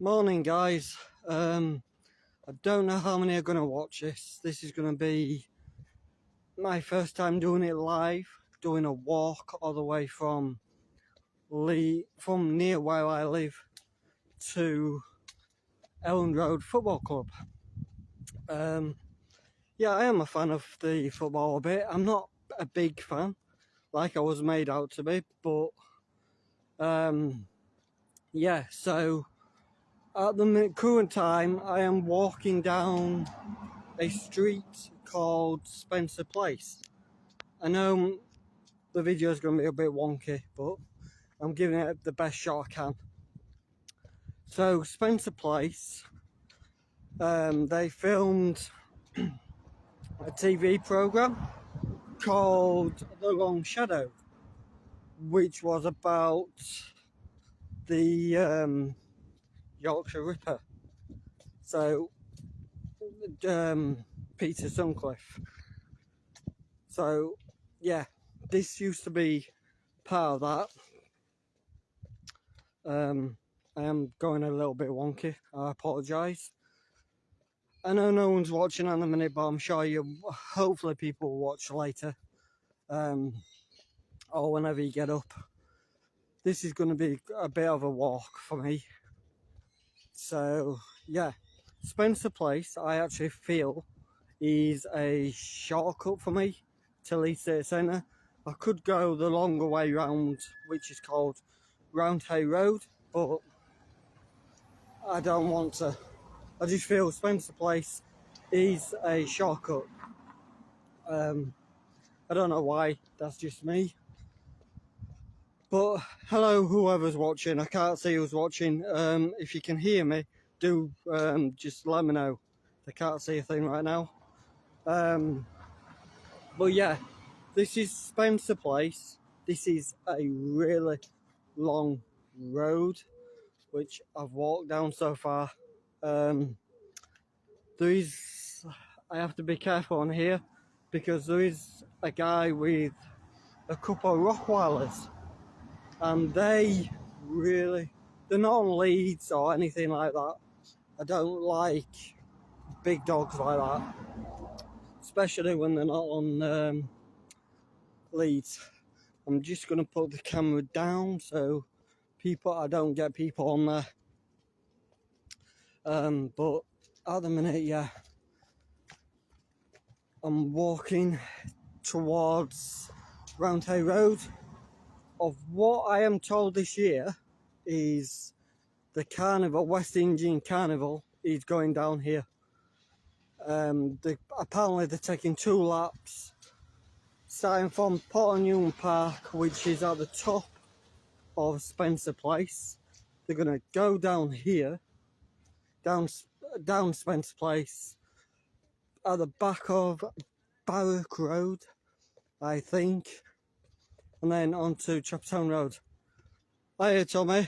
Morning, guys. I don't know how many are going to watch this. This is going to be my first time doing it live, doing a walk all the way from near where I live to Elland Road Football Club. Yeah, I am a fan of the football a bit. I'm not a big fan, like I was made out to be, but yeah, so at the current time, I am walking down a street called Spencer Place. I know the video is going to be a bit wonky, but I'm giving it the best shot I can. So Spencer Place, they filmed a TV program called The Long Shadow, which was about the Yorkshire Ripper. So Peter Sutcliffe. So yeah, this used to be part of that. I am going a little bit wonky. I apologise. I know no one's watching at the minute, but I'm sure hopefully people will watch later. Or whenever you get up. This is going to be a bit of a walk for me. So yeah, Spencer Place, I actually feel, is a shortcut for me to Leeds City Centre. I could go the longer way round, which is called Roundhay Road, but I don't want to. I just feel Spencer Place is a shortcut. I don't know why, that's just me. But hello, whoever's watching. I can't see who's watching. If you can hear me, do just let me know. I can't see a thing right now. But yeah, this is Spencer Place. This is a really long road, which I've walked down so far. I have to be careful on here because there is a guy with a couple of Rottweilers, and they're not on leads or anything like that. I don't like big dogs like that, especially when they're not on leads. I'm just going to put the camera down so I don't get people on there. But at the minute, yeah, I'm walking towards Roundhay Road. Of what I am told this year is the carnival, West Indian Carnival, is going down here. Apparently they're taking 2 laps, starting from Portnewton Park, which is at the top of Spencer Place. They're going to go down here, down Spencer Place, at the back of Barrack Road, I think, and then onto Chapstown Road. Hiya, Tommy.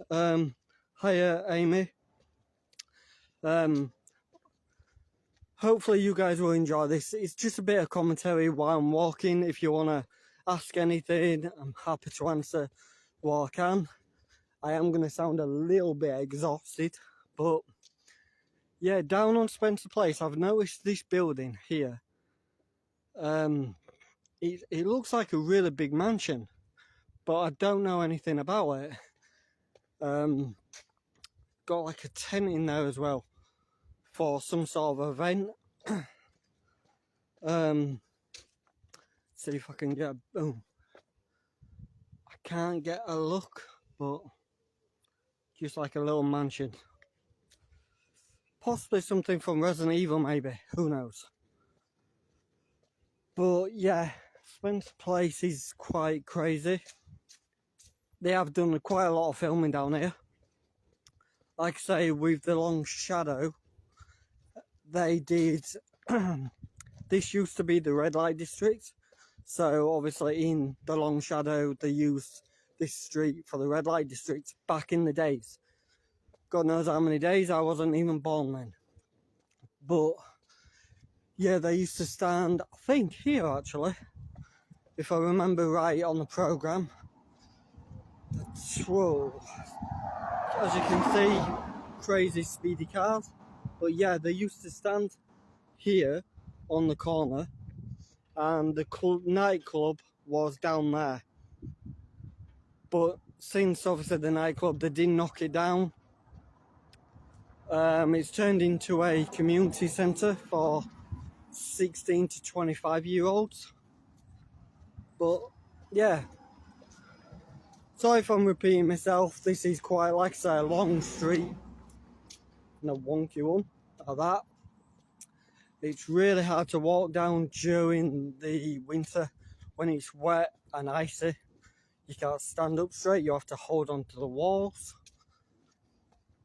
Hiya, Amy. Hopefully you guys will enjoy this. It's just a bit of commentary while I'm walking. If you want to ask anything, I'm happy to answer what I can. I am going to sound a little bit exhausted, but yeah, down on Spencer Place, I've noticed this building here. It looks like a really big mansion, but I don't know anything about it. Got like a tent in there as well for some sort of event. See if I can get a boom. I can't get a look, but just like a little mansion. Possibly something from Resident Evil, maybe. Who knows? But yeah, Spencer Place is quite crazy. They have done quite a lot of filming down here. Like I say, with The Long Shadow, they did. This used to be the red light district. So obviously in The Long Shadow, they used this street for the red light district back in the days. God knows how many days, I wasn't even born then. But yeah, they used to stand, I think, here actually, if I remember right on the programme. Whoa. As you can see, crazy speedy cars. But yeah, they used to stand here on the corner, and the nightclub was down there. But since obviously the nightclub, they did knock it down. It's turned into a community centre for 16 to 25-year-olds. But yeah, sorry if I'm repeating myself. This is quite, like I say, a long street and a wonky one like that. It's really hard to walk down during the winter when it's wet and icy. You can't stand up straight, you have to hold on to the walls.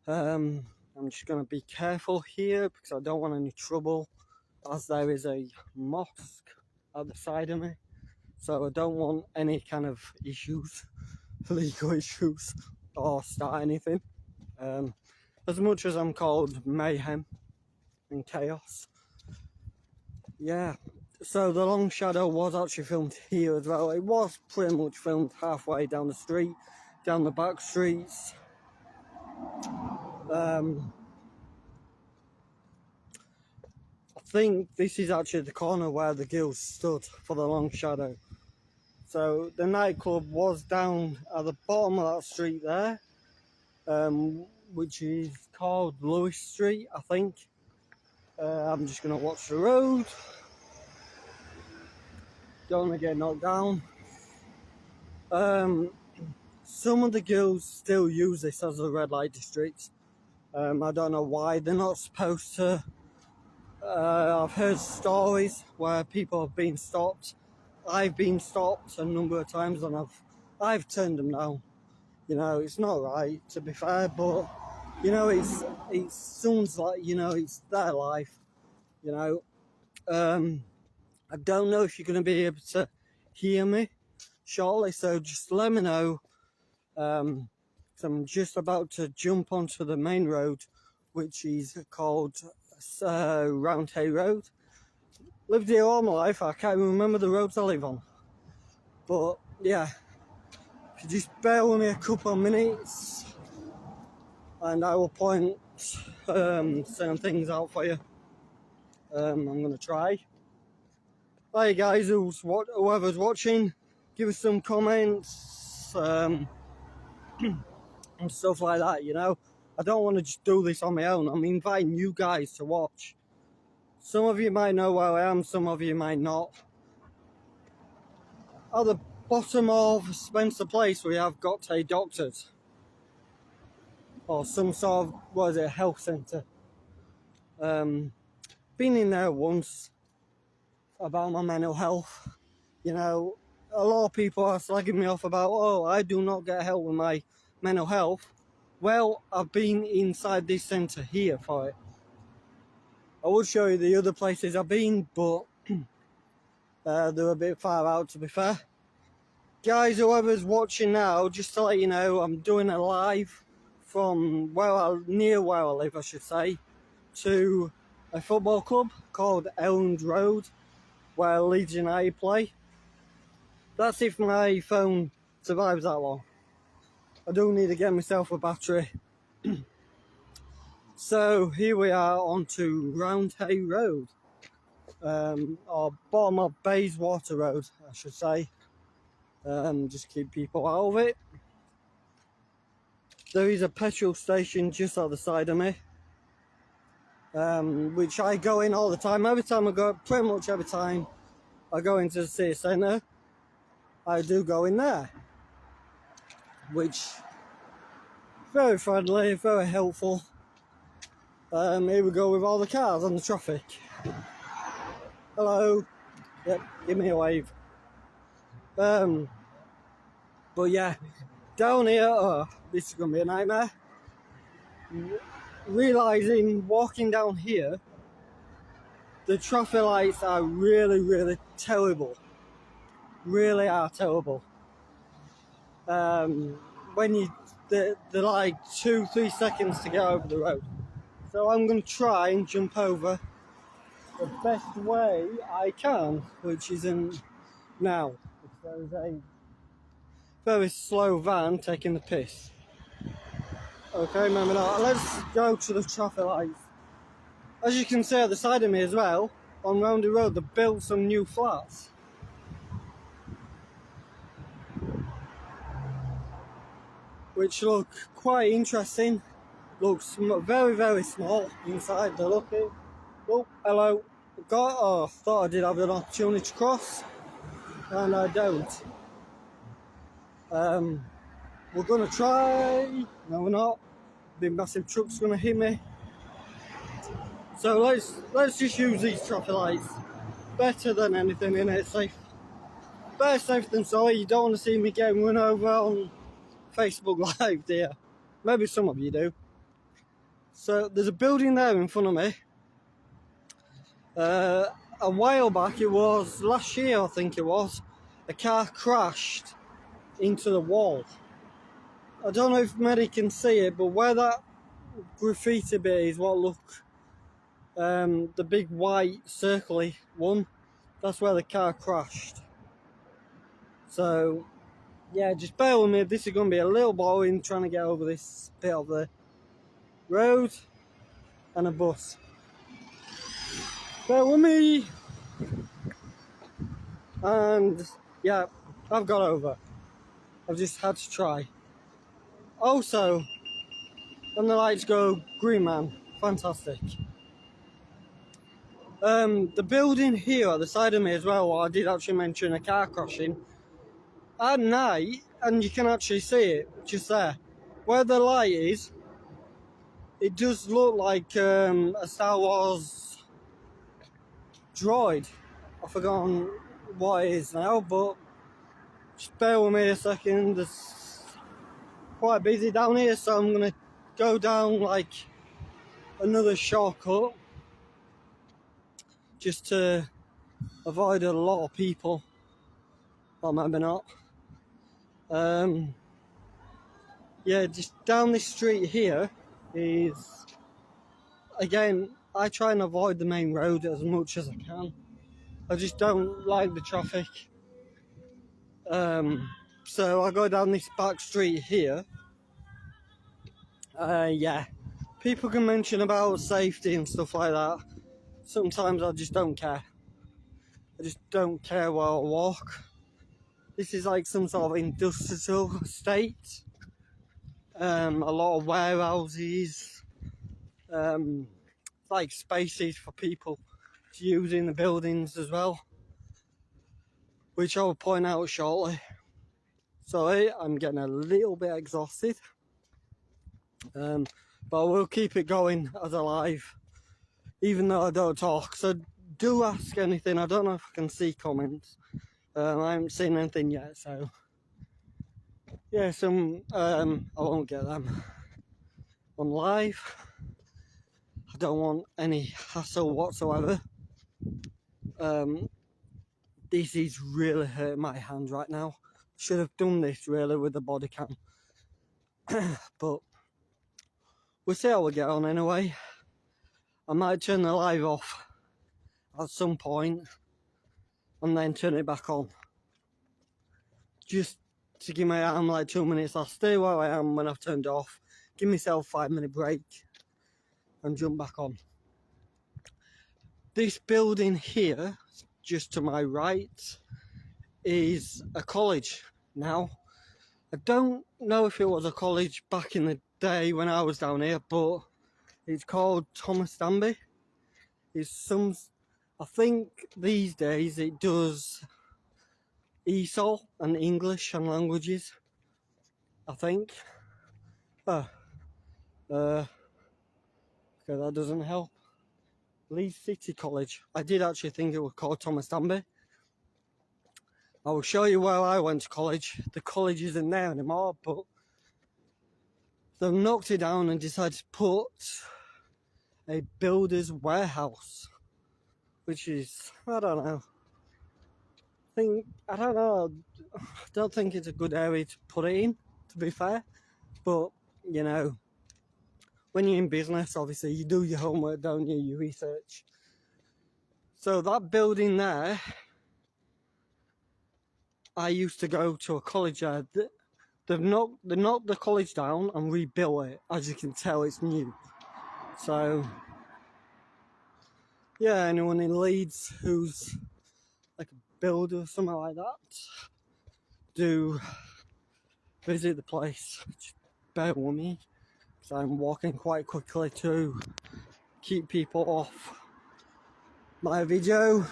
I'm just going to be careful here because I don't want any trouble, as there is a mosque at the side of me. So I don't want any kind of issues, legal issues, or start anything. As much as I'm called mayhem and chaos. Yeah, so the long shadow was actually filmed here as well. It was pretty much filmed halfway down the street, down the back streets. I think this is actually the corner where the girls stood for the long shadow. So the nightclub was down at the bottom of that street there, which is called Lewis Street, I think. I'm just going to watch the road. Don't want to get knocked down. Some of the girls still use this as a red light district. I don't know why they're not supposed to. I've heard stories where people have been stopped. I've been stopped a number of times and I've turned them down. You know, it's not right, to be fair, but you know, it's sounds like, you know, it's their life. You know, I don't know if you're going to be able to hear me shortly, so just let me know. So I'm just about to jump onto the main road, which is called Round Hay Road. Lived here all my life, I can't even remember the roads I live on. But yeah, if you just bear with me a couple of minutes and I will point certain things out for you. I'm going to try. Hi guys, whoever's watching, give us some comments and stuff like that, you know. I don't want to just do this on my own. I'm inviting you guys to watch. Some of you might know where I am, some of you might not. At the bottom of Spencer Place, we have got a doctor's. Or some sort of, what is it, health centre. Been in there once about my mental health. You know, a lot of people are slagging me off about, oh, I do not get help with my mental health. Well, I've been inside this centre here for it. I would show you the other places I've been, but they're a bit far out, to be fair. Guys, whoever's watching now, just to let you know, I'm doing a live from near where I live, I should say, to a football club called Elland Road, where Leeds United play. That's if my phone survives that long. I do need to get myself a battery. So here we are onto Round Hay Road, or bottom of Bayswater Road, I should say. Just keep people out of it. There is a petrol station just at the side of me, which I go in all the time. Pretty much every time I go into the city centre, I do go in there, which very friendly, very helpful. Here we go with all the cars and the traffic. Hello. Yep, give me a wave. But yeah, down here, this is going to be a nightmare. Realising, walking down here, the traffic lights are really, really terrible. Really are terrible. When they're like 2-3 seconds to get over the road. So I'm going to try and jump over the best way I can, which isn't now. There's a very slow van taking the piss. Okay, maybe not. Let's go to the traffic lights. As you can see at the side of me as well, on Roundy Road, they built some new flats. Which look quite interesting. Looks very, very small inside. They're looking. Oh, hello. Thought I did have an opportunity to cross, and I don't. We're gonna try. No, we're not. Big massive truck's gonna hit me. So let's just use these traffic lights. Better than anything in it. Safe. Better safe than sorry. You don't want to see me getting run over on Facebook Live, do you? Maybe some of you do. So there's a building there in front of me. A while back, it was last year I think it was, a car crashed into the wall. I don't know if many can see it, but where that graffiti bit is, what look, the big white circly one, that's where the car crashed. So yeah, just bear with me. This is going to be a little boring trying to get over this bit of the road and a bus. Bear with me. And yeah, I've got over. I've just had to try. Also, when the lights go green, man, fantastic. The building here at the side of me as well, I did actually mention a car crashing. At night, and you can actually see it just there, where the light is, it does look like a Star Wars droid. I've forgotten what it is now, but just bear with me a second. It's quite busy down here, so I'm gonna go down like another shortcut just to avoid a lot of people. Or maybe not. Yeah, just down this street here is, again, I try and avoid the main road as much as I can. I just don't like the traffic. So I go down this back street here. Yeah, people can mention about safety and stuff like that. Sometimes I just don't care. I just don't care where I walk. This is like some sort of industrial estate. A lot of warehouses. Like spaces for people to use in the buildings as well, which I will point out shortly. Sorry, I'm getting a little bit exhausted, but I will keep it going as a live, even though I don't talk. So do ask anything. I don't know if I can see comments. I haven't seen anything yet, so yeah, I won't get them on live. I don't want any hassle whatsoever. This is really hurting my hand right now. Should have done this really with the body cam. But we'll see how we get on anyway. I might turn the live off at some point and then turn it back on. Just to give my arm like 2 minutes. I'll stay where I am when I've turned it off. Give myself a 5-minute break and jump back on. This building here, just to my right, is a college now. I don't know if it was a college back in the day when I was down here, but it's called Thomas Danby. I think these days it does ESOL and English and languages, I think. Okay, that doesn't help. Leeds City College. I did actually think it was called Thomas Danby. I will show you where I went to college. The college isn't there anymore, but they've knocked it down and decided to put a builder's warehouse, which is, I don't know. I don't think it's a good area to put it in, to be fair. But, you know, when you're in business, obviously you do your homework, don't you? Your research. So that building there, I used to go to a college there. They knocked the college down and rebuilt it. As you can tell, it's new. So yeah, anyone in Leeds who's like a builder or something like that, do visit the place. Just bear with me, because I'm walking quite quickly to keep people off my video.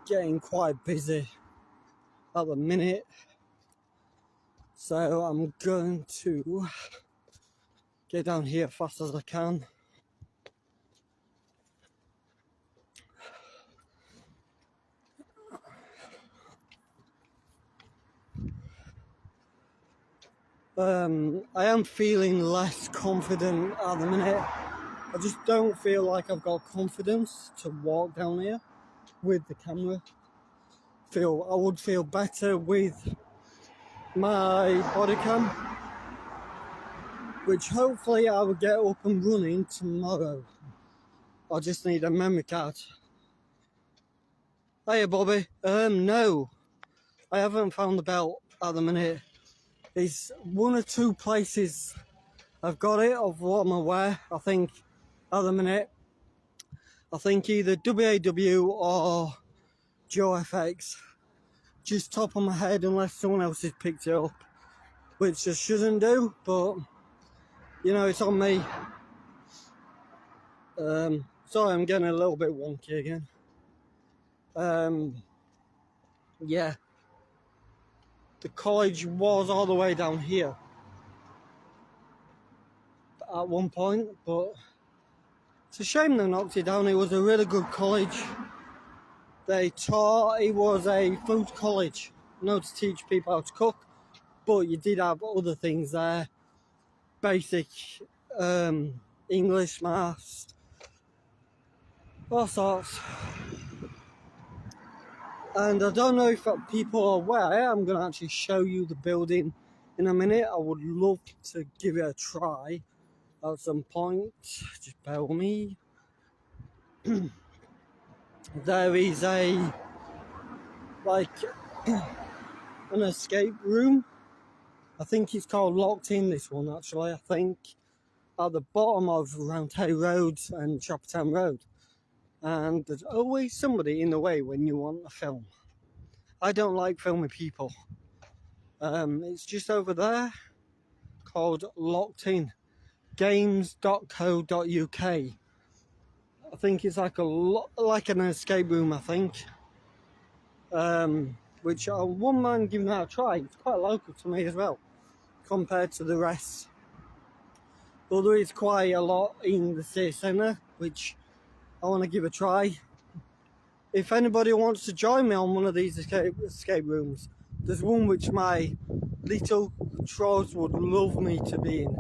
Getting quite busy at the minute, so I'm going to get down here as fast as I can. I am feeling less confident at the minute. I just don't feel like I've got confidence to walk down here with the camera. I would feel better with my body cam, which hopefully I will get up and running tomorrow. I just need a memory card. Hiya, Bobby. No, I haven't found the belt at the minute. It's one or two places I've got it of what I'm aware. I think at the minute, I think either WAW or Joe FX. Just top of my head, unless someone else has picked it up, which I shouldn't do, but you know, it's on me. Sorry, I'm getting a little bit wonky again. Yeah, the college was all the way down here at one point, but it's a shame they knocked it down. It was a really good college. They taught, it was a food college, not to teach people how to cook, but you did have other things there, basic English, maths, all sorts. And I don't know if people are aware, I'm going to actually show you the building in a minute. I would love to give it a try at some point. Just bear with me. There is an escape room. I think it's called Locked In, this one actually. I think at the bottom of Roundhay Road and Choppertown Road. And there's always somebody in the way when you want a film. I don't like filming people. It's just over there, called Locked In, games.co.uk. I think it's like an escape room, I think. Which I wouldn't mind giving that a try. It's quite local to me as well, compared to the rest. Although it's quite a lot in the city centre, which I want to give a try. If anybody wants to join me on one of these escape rooms, there's one which my little trolls would love me to be in.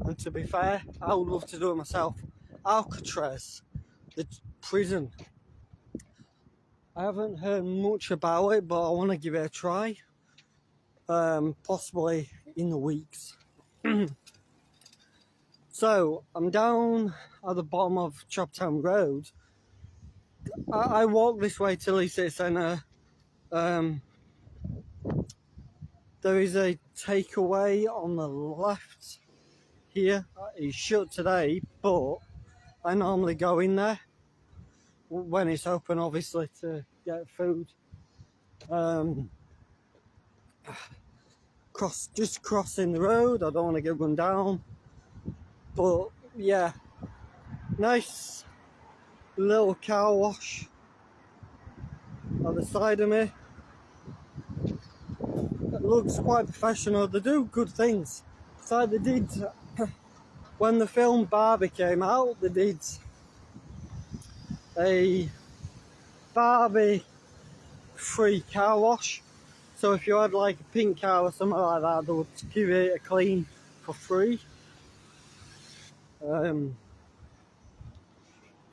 And to be fair, I would love to do it myself. Alcatraz, the prison. I haven't heard much about it, but I want to give it a try. Possibly in the weeks. So, I'm down at the bottom of Choppertown Road. I walk this way to Leeds City Centre. There is a takeaway on the left here. It's shut today, but I normally go in there when it's open, obviously, to get food. Just crossing the road. I don't want to get run down. But yeah, nice little car wash at the side of me. It looks quite professional. They do good things. It's like they did when the film Barbie came out. They did a Barbie free car wash. So if you had like a pink car or something like that, they would give it a clean for free.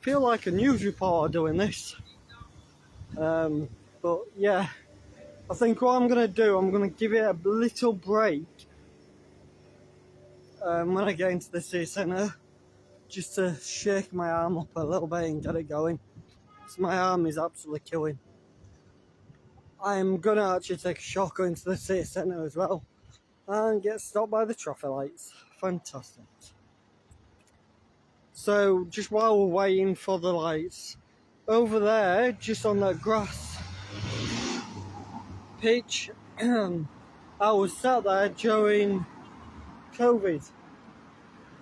Feel like a news reporter doing this. But yeah, I think what I'm going to do, I'm going to give it a little break when I get into the city centre, just to shake my arm up a little bit and get it going. So my arm is absolutely killing. I'm gonna actually take a shotgun into the city centre as well and get stopped by the traffic lights. Fantastic. So just while we're waiting for the lights, over there, just on that grass pitch, I was sat there during COVID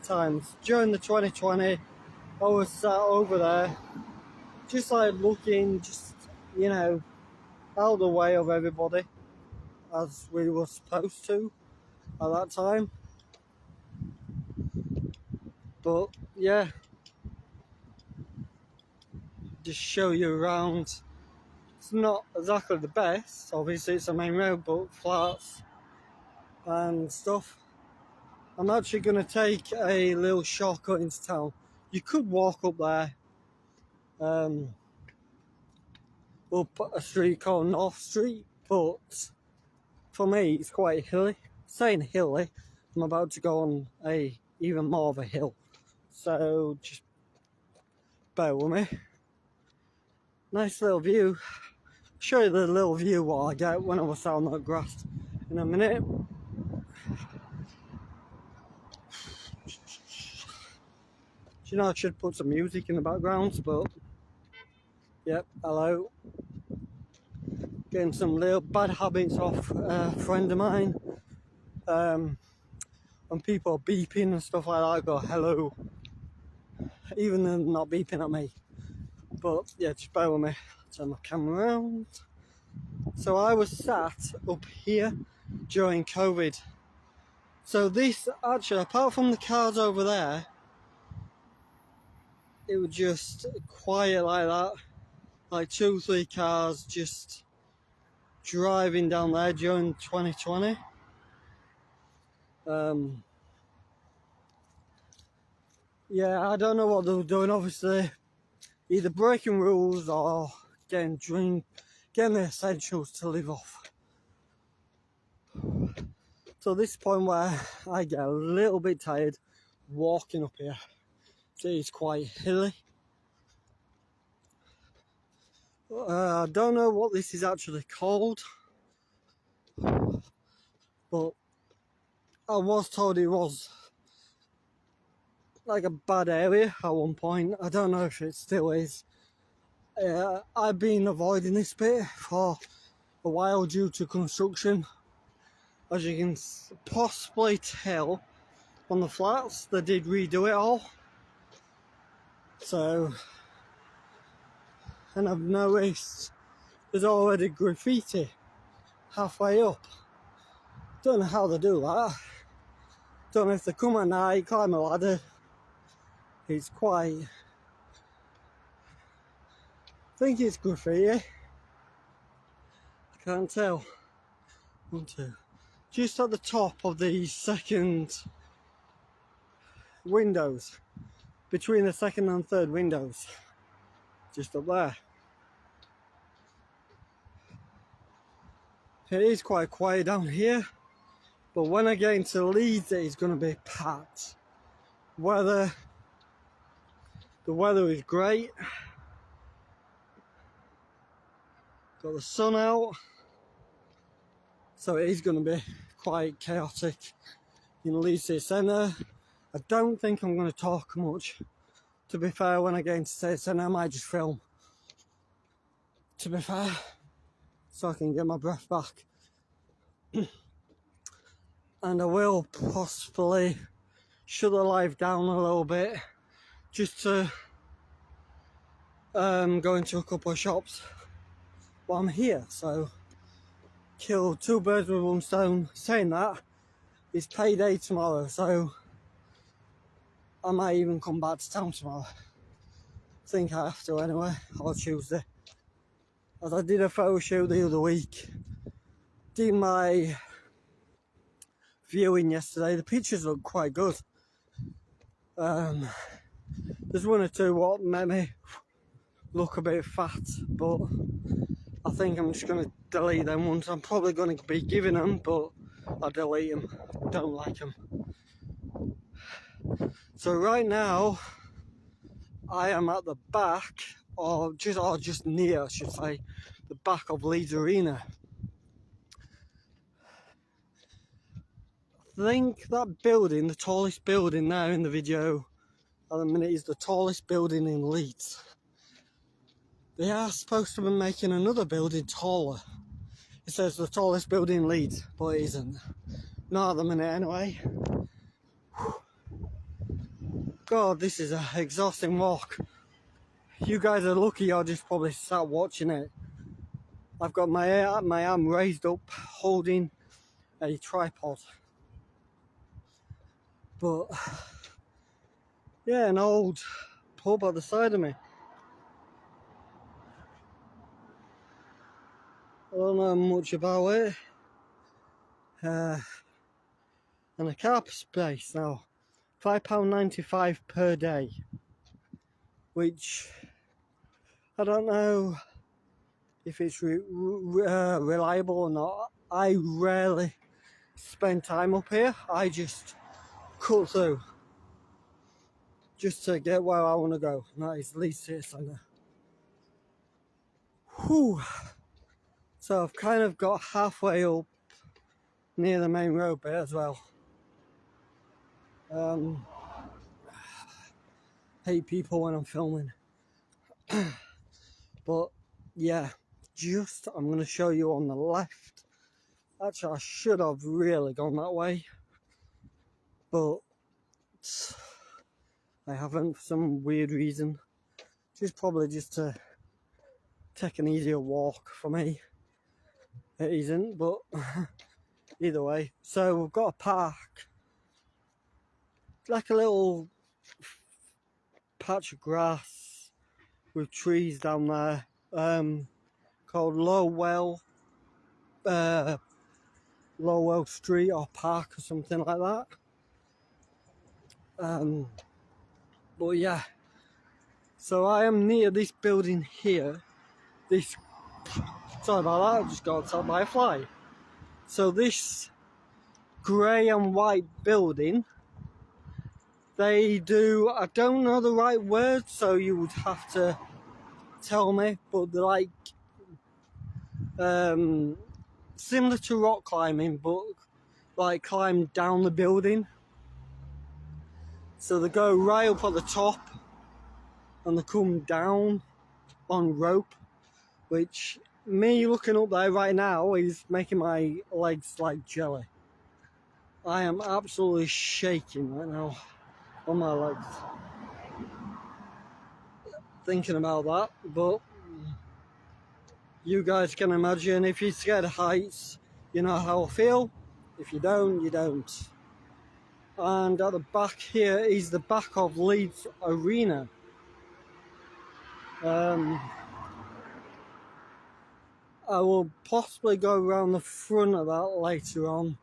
times. During the 2020, I was sat over there, just like looking, just, you know, out of the way of everybody, as we were supposed to at that time. But yeah, just show you around. It's not exactly the best, obviously it's a main road, but flats and stuff. I'm actually going to take a little shortcut into town. You could walk up there, up a street called North Street, but for me it's quite hilly. Saying hilly, I'm about to go on a even more of a hill, so just bear with me. Nice little view. Show you the little view what I get when I was out on that grass in a minute. You know, I should put some music in the background, but yep, hello. Getting some little bad habits off a friend of mine. When people are beeping and stuff like that, I go hello, even though they're not beeping at me. But yeah, just bear with me. Turn my camera around. So I was sat up here during COVID. So this, actually, apart from the cars over there, it was just quiet like that. Like 2-3 cars just driving down there during 2020. Yeah, I don't know what they were doing, obviously. Either breaking rules or getting the essentials to live off. So this point where I get a little bit tired walking up here. It is quite hilly. I don't know what this is actually called, but I was told it was like a bad area at one point. I don't know if it still is. I've been avoiding this bit for a while due to construction. As you can possibly tell on the flats, they did redo it all. So, and I've noticed there's already graffiti halfway up. Don't know how they do that. Don't know if they come at night, climb a ladder. It's quite... I think it's graffiti. I can't tell. 1, 2. Just at the top of the second windows. Between the second and third windows. Just up there. It is quite quiet down here. But when I get into Leeds, it is going to be packed. The weather is great. Got the sun out. So it is going to be quite chaotic in Leeds City Centre. I don't think I'm going to talk much. To be fair, when I get into City Centre, I might just film. To be fair, so I can get my breath back. And I will possibly shut the live down a little bit just to go into a couple of shops while I'm here. So kill 2 birds with 1 stone. Saying that, it's payday tomorrow, so I might even come back to town tomorrow. I think I have to anyway, or Tuesday. As I did a photo shoot the other week, did my viewing yesterday. The pictures look quite good. There's 1 or 2 what made me look a bit fat, but I think I'm just going to delete them ones. I'm probably going to be giving them, but I'll delete them. I don't like them. So right now, I am at the back, or just near, I should say, the back of Leeds Arena. I think that building, the tallest building there in the video at the minute, is the tallest building in Leeds. They are supposed to be making another building taller. It says the tallest building in Leeds, but it isn't. Not at the minute anyway. God, this is an exhausting walk. You guys are lucky you're just probably sat watching it. I've got my arm raised up holding a tripod. But yeah, an old pub at the side of me. I don't know much about it. And a car space now. £5.95 per day. Which I don't know if it's reliable or not. I rarely spend time up here. I just cut through just to get where I want to go, and that is Leeds City Centre. Whew. So I've kind of got halfway up near the main road bit as well. Hate people when I'm filming. But yeah, I'm going to show you on the left. Actually, I should have really gone that way, but I haven't for some weird reason. Probably just to take an easier walk for me. It isn't, but either way. So we've got a park, like a little patch of grass with trees down there, called Lowell Street or Park or something like that. But yeah, so I am near this building here. Sorry about that, I just got attacked by a fly. So this grey and white building, they do, I don't know the right word, so you would have to tell me, but they're like similar to rock climbing, but like climb down the building. So they go right up at the top and they come down on rope, which me looking up there right now is making my legs like jelly. I am absolutely shaking right now on my legs thinking about that, but you guys can imagine, if you're scared of heights, you know how I feel. If you don't, you don't. And at the back here is the back of Leeds Arena. I will possibly go around the front of that later on.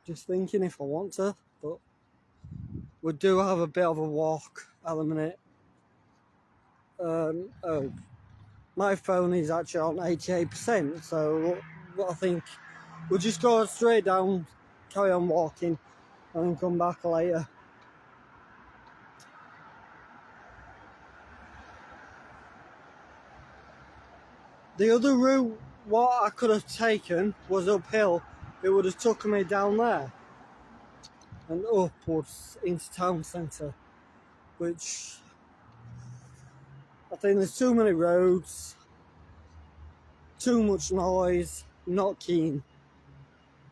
Just thinking if I want to, but we do have a bit of a walk at the minute. Oh, my phone is actually on 88%, so I think we'll just go straight down, carry on walking, and then come back later. The other route, what I could have taken was uphill. It would have took me down there and upwards into town centre, which I think there's too many roads, too much noise, not keen.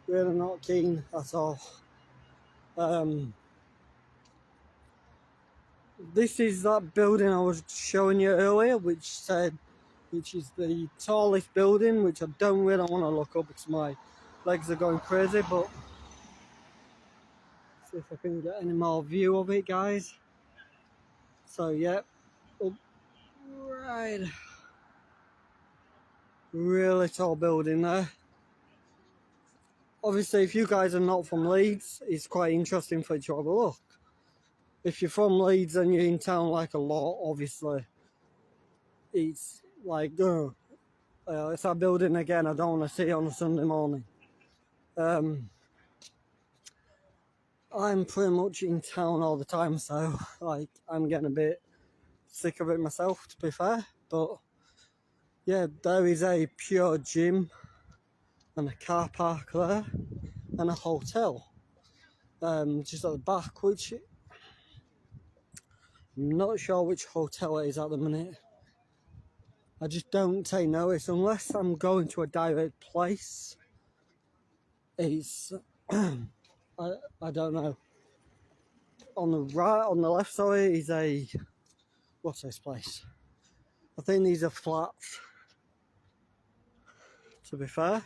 Really not keen at all. This is that building I was showing you earlier, which is the tallest building, which I don't really want to look up because my legs are going crazy, but see if I can get any more view of it, guys. So yeah, up right, really tall building there. Obviously, if you guys are not from Leeds, it's quite interesting for you to have a look. If you're from Leeds and you're in town like a lot, obviously, it's like, it's that building again I don't want to see on a Sunday morning. I'm pretty much in town all the time, so like I'm getting a bit sick of it myself, to be fair. But yeah, there is a pure gym and a car park there and a hotel just at the back, which I'm not sure which hotel it is at the minute. I just don't take notice unless I'm going to a direct place. It's I don't know. On the right, on the left, sorry, is a, what's this place? I think these are flats, to be fair.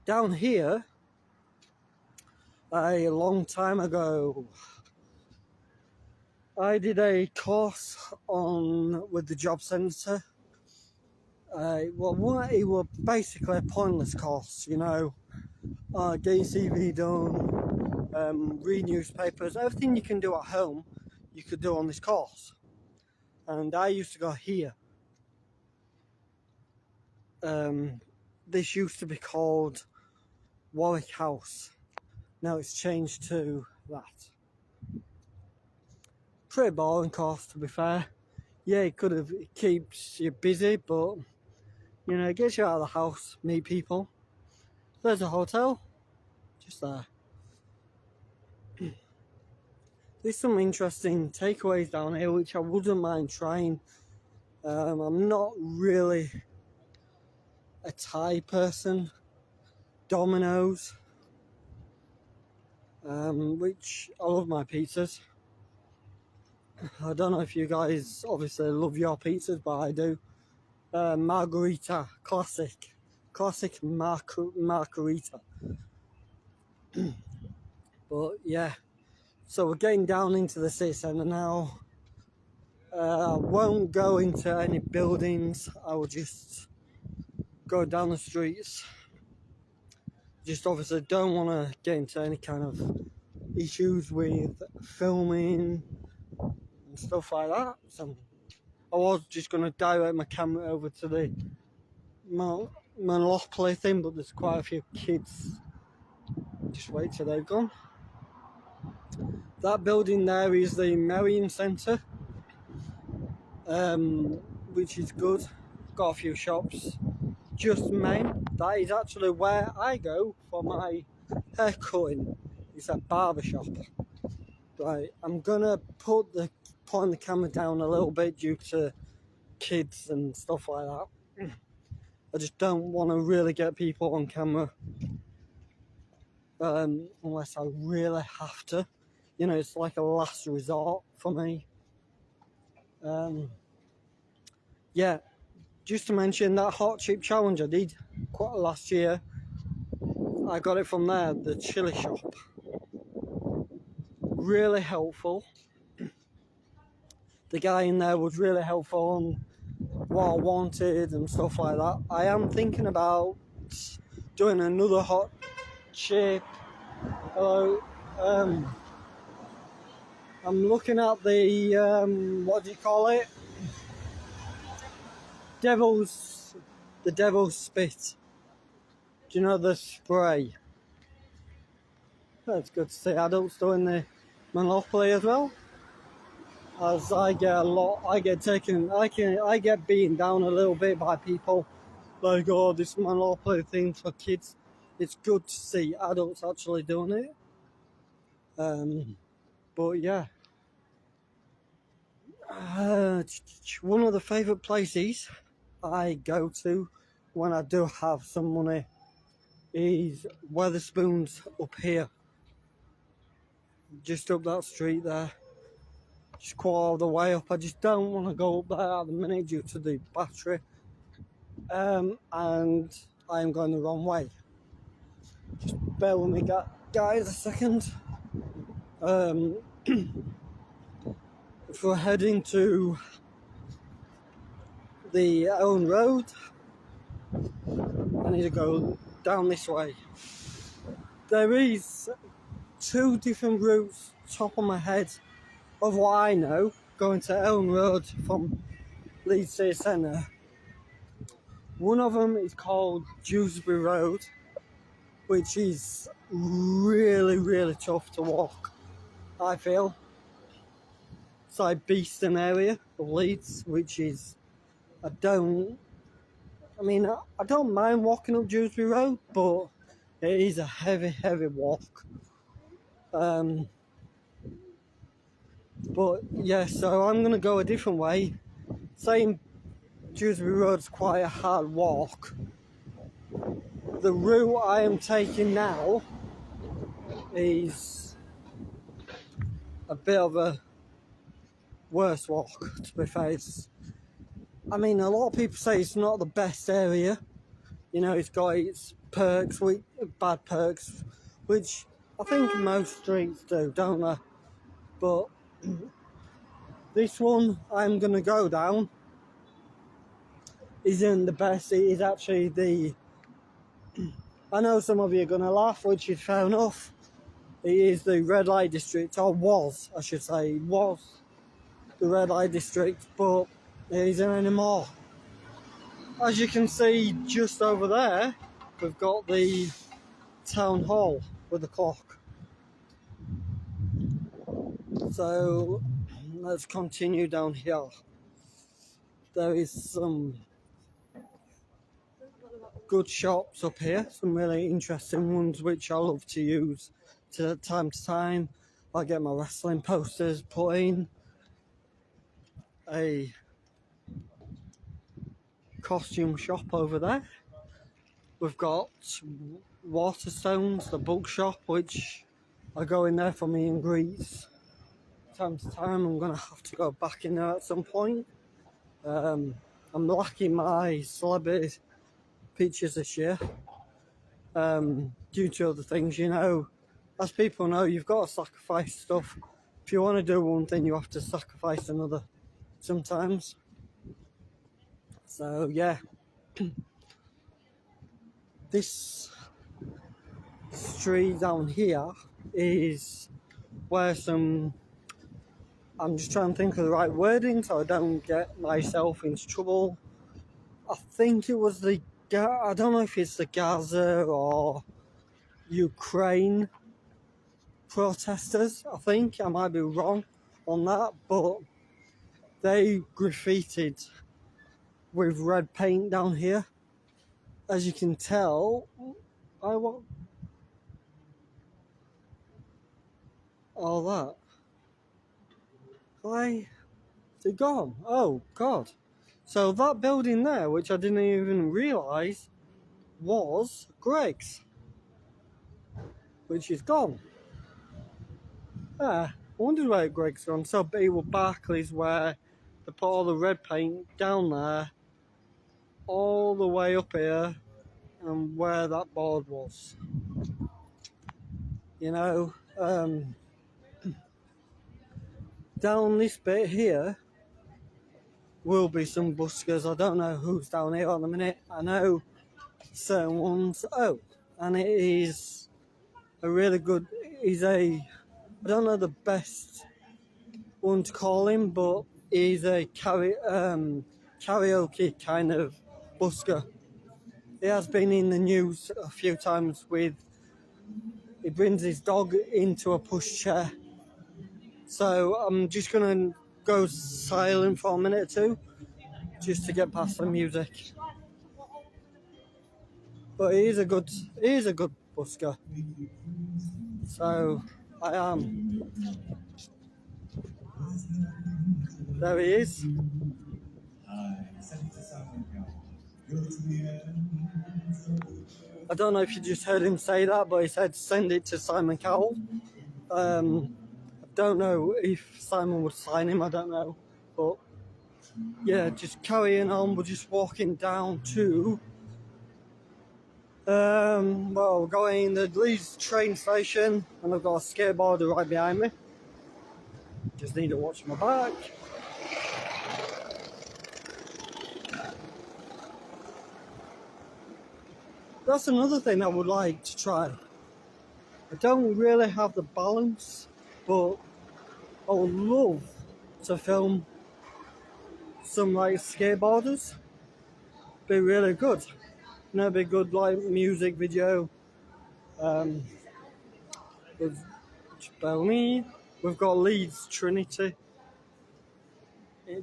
Down here, a long time ago, I did a course with the job centre. It was basically a pointless course, you know. Get your CV done, read newspapers, everything you can do at home, you could do on this course. And I used to go here. This used to be called Warwick House. Now it's changed to that. Pretty boring course, to be fair. Yeah, it keeps you busy, but you know, it gets you out of the house, meet people. There's a hotel, just there. There's some interesting takeaways down here, which I wouldn't mind trying. I'm not really a Thai person. Domino's, which I love my pizzas. I don't know if you guys obviously love your pizzas, but I do. Margarita, classic margarita. But yeah, so we're getting down into the city centre now. I won't go into any buildings. I will just go down the streets. Just obviously don't want to get into any kind of issues with filming and stuff like that. So I was just going to direct my camera over to the Monopoly thing, but there's quite a few kids. Just wait till they've gone. That building there is the Marion Centre, which is good. Got a few shops. Just Main. That is actually where I go for my hair cutting. It's a barber shop. Right, I'm gonna point the camera down a little bit due to kids and stuff like that. I just don't want to really get people on camera unless I really have to. You know, it's like a last resort for me. Yeah, just to mention that hot chip challenge I did last year. I got it from there, the chili shop. Really helpful. The guy in there was really helpful on what I wanted and stuff like that. I am thinking about doing another hot chip. Hello. I'm looking at the what do you call it? The devil's spit. Do you know the spray? That's good to see adults doing the Monopoly as well. As I get beaten down a little bit by people like, oh, this Monopoly thing for kids. It's good to see adults actually doing it. But yeah. One of the favourite places I go to when I do have some money is Weatherspoons up here. Just up that street there. Just quite all the way up. I just don't want to go up there at the minute due to the battery. And I am going the wrong way. Just bear with me, guys, a second. If we're heading to the Elland Road, I need to go down this way. There is 2 different routes, top of my head, of what I know, going to Elland Road from Leeds City Centre. One of them is called Dewsbury Road, which is really, really tough to walk, I feel. outside Beeston area of Leeds, which is, I don't mind walking up Dewsbury Road, but it is a heavy, heavy walk. But yeah, so I'm going to go a different way. Saying Dewsbury Road's quite a hard walk. The route I am taking now is a bit of a worse walk, to be fair. A lot of people say it's not the best area. You know, it's got its perks, bad perks, which I think most streets do, don't they? But this one I'm going to go down isn't the best. It is actually I know some of you are going to laugh, which is fair enough. It is the red light district, or was, I should say, was the red light district, but it isn't anymore. As you can see just over there, we've got the town hall with the clock. So let's continue down here. There is some good shops up here, some really interesting ones which I love to use time to time. I get my wrestling posters put in. A costume shop over there. We've got Waterstones, the bookshop, which I go in there for me and greets. Time to time, I'm going to have to go back in there at some point. I'm lacking my celebrity pictures this year due to other things, you know. As people know, you've got to sacrifice stuff. If you want to do one thing, you have to sacrifice another sometimes. So yeah, this street down here is where I'm just trying to think of the right wording so I don't get myself into trouble. I think it was I don't know if it's the Gaza or Ukraine protesters, I think. I might be wrong on that, but they graffitied with red paint down here. As you can tell, all that. Why? Is it gone? Oh, God. So that building there, which I didn't even realise, was Greg's. Which is gone. I wondered where Greg's gone. So it was Barclays where they put all the red paint down there, all the way up here, and where that board was. You know, down this bit here will be some buskers. I don't know who's down here at the minute. I know certain ones. Oh, and it is a really good, I don't know the best one to call him, but he's a karaoke kind of busker. He has been in the news a few times he brings his dog into a pushchair. So I'm just going to go silent for a minute or two, just to get past the music. But he is a good busker. So I am. There he is. I don't know if you just heard him say that, but he said send it to Simon Cowell. I don't know if Simon would sign him, I don't know. But yeah, just carrying on, we're just walking down to we're going to the Leeds train station, and I've got a skateboarder right behind me. Just need to watch my back. That's another thing I would like to try. I don't really have the balance, but I would love to film some like skateboarders. Be really good. You know, be good like music video. We've got Leeds Trinity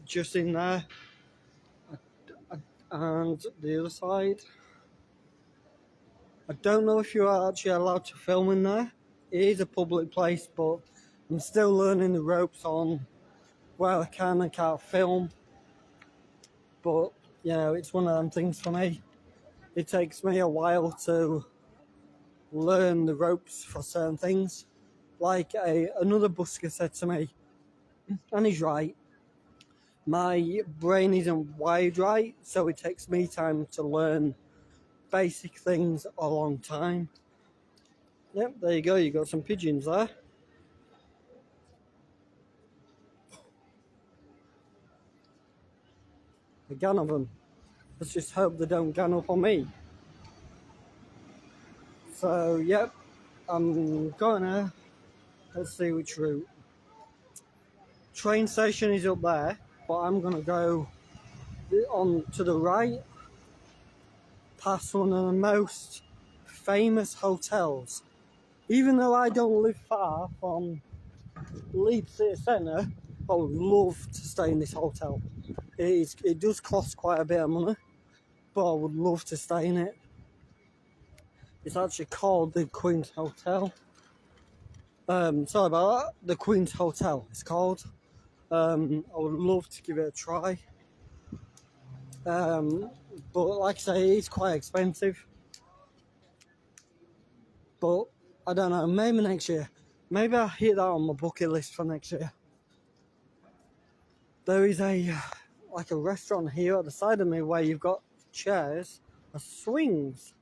just in there, and the other side. I don't know if you are actually allowed to film in there. It is a public place, but I'm still learning the ropes on where I can and can't film. But, you know, it's one of them things for me. It takes me a while to learn the ropes for certain things. Like another busker said to me, and he's right, my brain isn't wired right, so it takes me time to learn basic things a long time. Yep, there you go, you got some pigeons there. A gun of them. Let's just hope they don't gun up on me. So, yep, I'm going there. Let's see which route. Train station is up there, but I'm going to go on to the right, past one of the most famous hotels. Even though I don't live far from Leeds City Centre, I would love to stay in this hotel. It does cost quite a bit of money, but I would love to stay in it. It's actually called the Queen's Hotel. Sorry about that. The Queen's Hotel, it's called. I would love to give it a try. But like I say, it's quite expensive. But I don't know, maybe next year. Maybe I'll hit that on my bucket list for next year. There is a restaurant here at the side of me where you've got chairs and swings.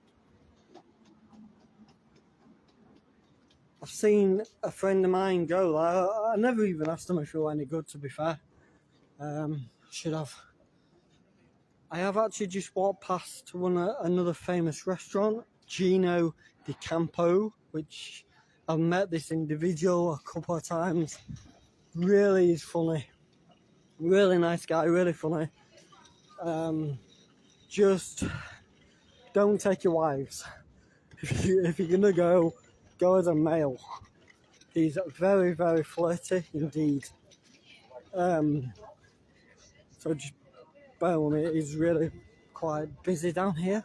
I've seen a friend of mine go there. I never even asked him if it were any good, to be fair. Should have. I have actually just walked past another famous restaurant, Gino di Campo, which I've met this individual a couple of times. Really is funny. Really nice guy, really funny. Just don't take your wives. If you're gonna go as a male. He's very, very flirty indeed. So just bear with me, he's really quite busy down here.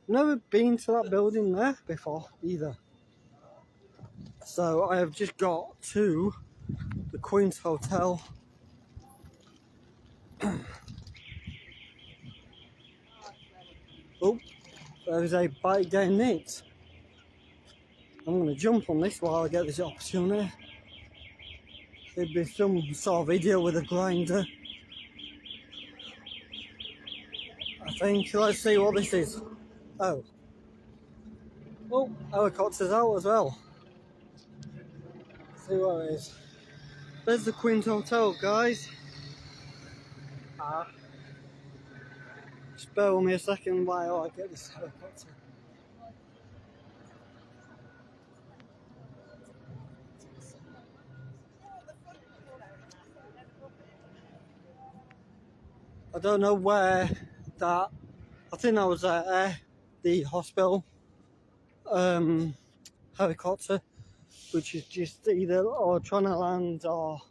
Never been to that building there before either. So I have just got to the Queen's Hotel. Oh, there's a bike getting nicked. I'm going to jump on this while I get this opportunity. It'd be some sort of idiot with a grinder. I think. Let's see what this is. Oh, helicopter's out as well. Let's see what it is. There's the Queen's Hotel, guys. Just bear with me a second while I get this helicopter. I don't know where that. I think that was the hospital helicopter, which is just either or trying to land or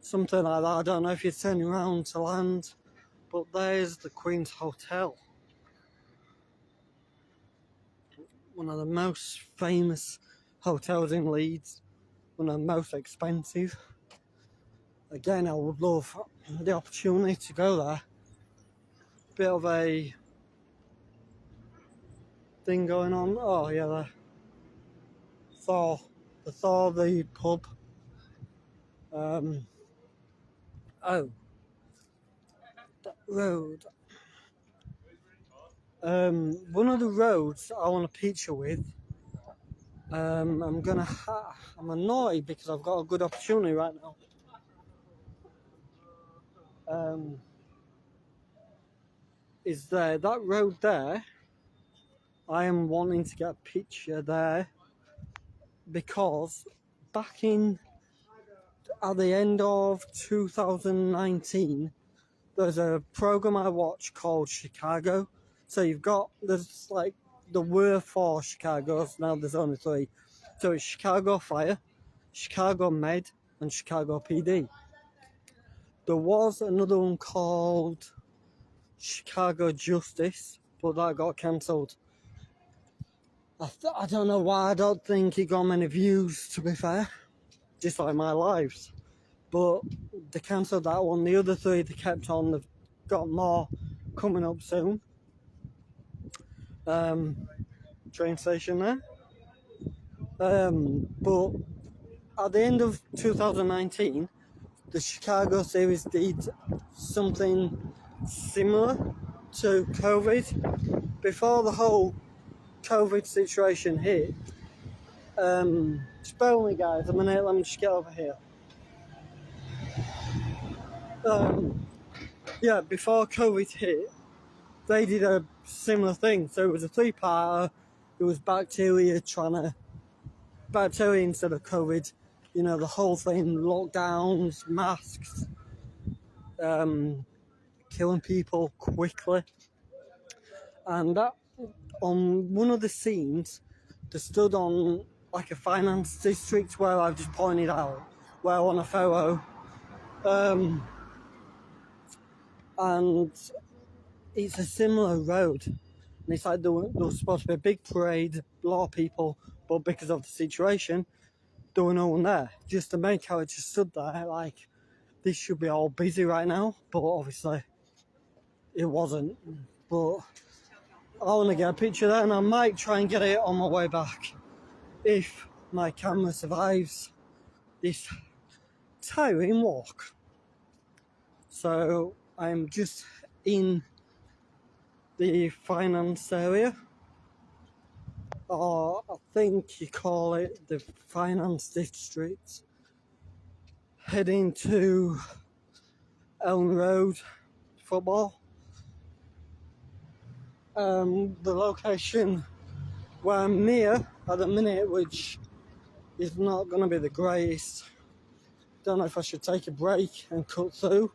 something like that. I don't know if you're turning around to land, but there's the Queen's Hotel. One of the most famous hotels in Leeds, one of the most expensive. Again, I would love the opportunity to go there. Bit of a thing going on. Oh yeah, the pub. That road. One of the roads I want a picture with. I'm annoyed because I've got a good opportunity right now. Is there that road there? I am wanting to get a picture there because back at the end of 2019, there's a program I watched called Chicago. So there's like there were 4 Chicagos, now there's only 3. So it's Chicago Fire, Chicago Med, and Chicago PD. There was another one called Chicago Justice, but that got cancelled. I don't know why. I don't think it got many views, to be fair, just like my lives. But they cancelled that one. The other three they kept on. They've got more coming up soon. Train station there. But at the end of 2019, the Chicago series did something similar to COVID. Before the whole COVID situation hit, just bear with me guys a minute, let me just get over here. Yeah, before COVID hit, they did a similar thing. So it was a three-parter. It was bacteria instead of COVID. You know, the whole thing, lockdowns, masks, killing people quickly. And that, on one of the scenes, they stood on like a finance district where I've just pointed out, where on a photo. And it's a similar road. And it's like there was supposed to be a big parade, a lot of people, but because of the situation, there were no one there. Just the main character stood there like, this should be all busy right now, but obviously it wasn't. But I want to get a picture there, and I might try and get it on my way back if my camera survives this tiring walk. So I'm just in the finance area, or I think you call it the finance district, heading to Elland Road football. The location where I'm near at the minute, which is not going to be the greatest. Don't know if I should take a break and cut through,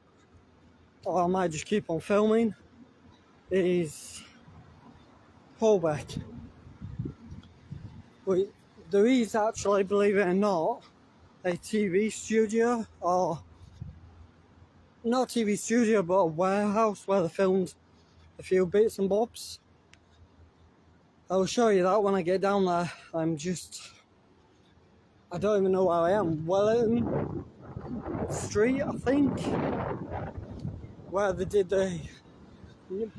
or I might just keep on filming, is Holbeck. There is actually, believe it or not, a TV studio, or not a TV studio, but a warehouse where they filmed a few bits and bobs. I'll show you that when I get down there. I don't even know where I am. Wellington Street, I think, where they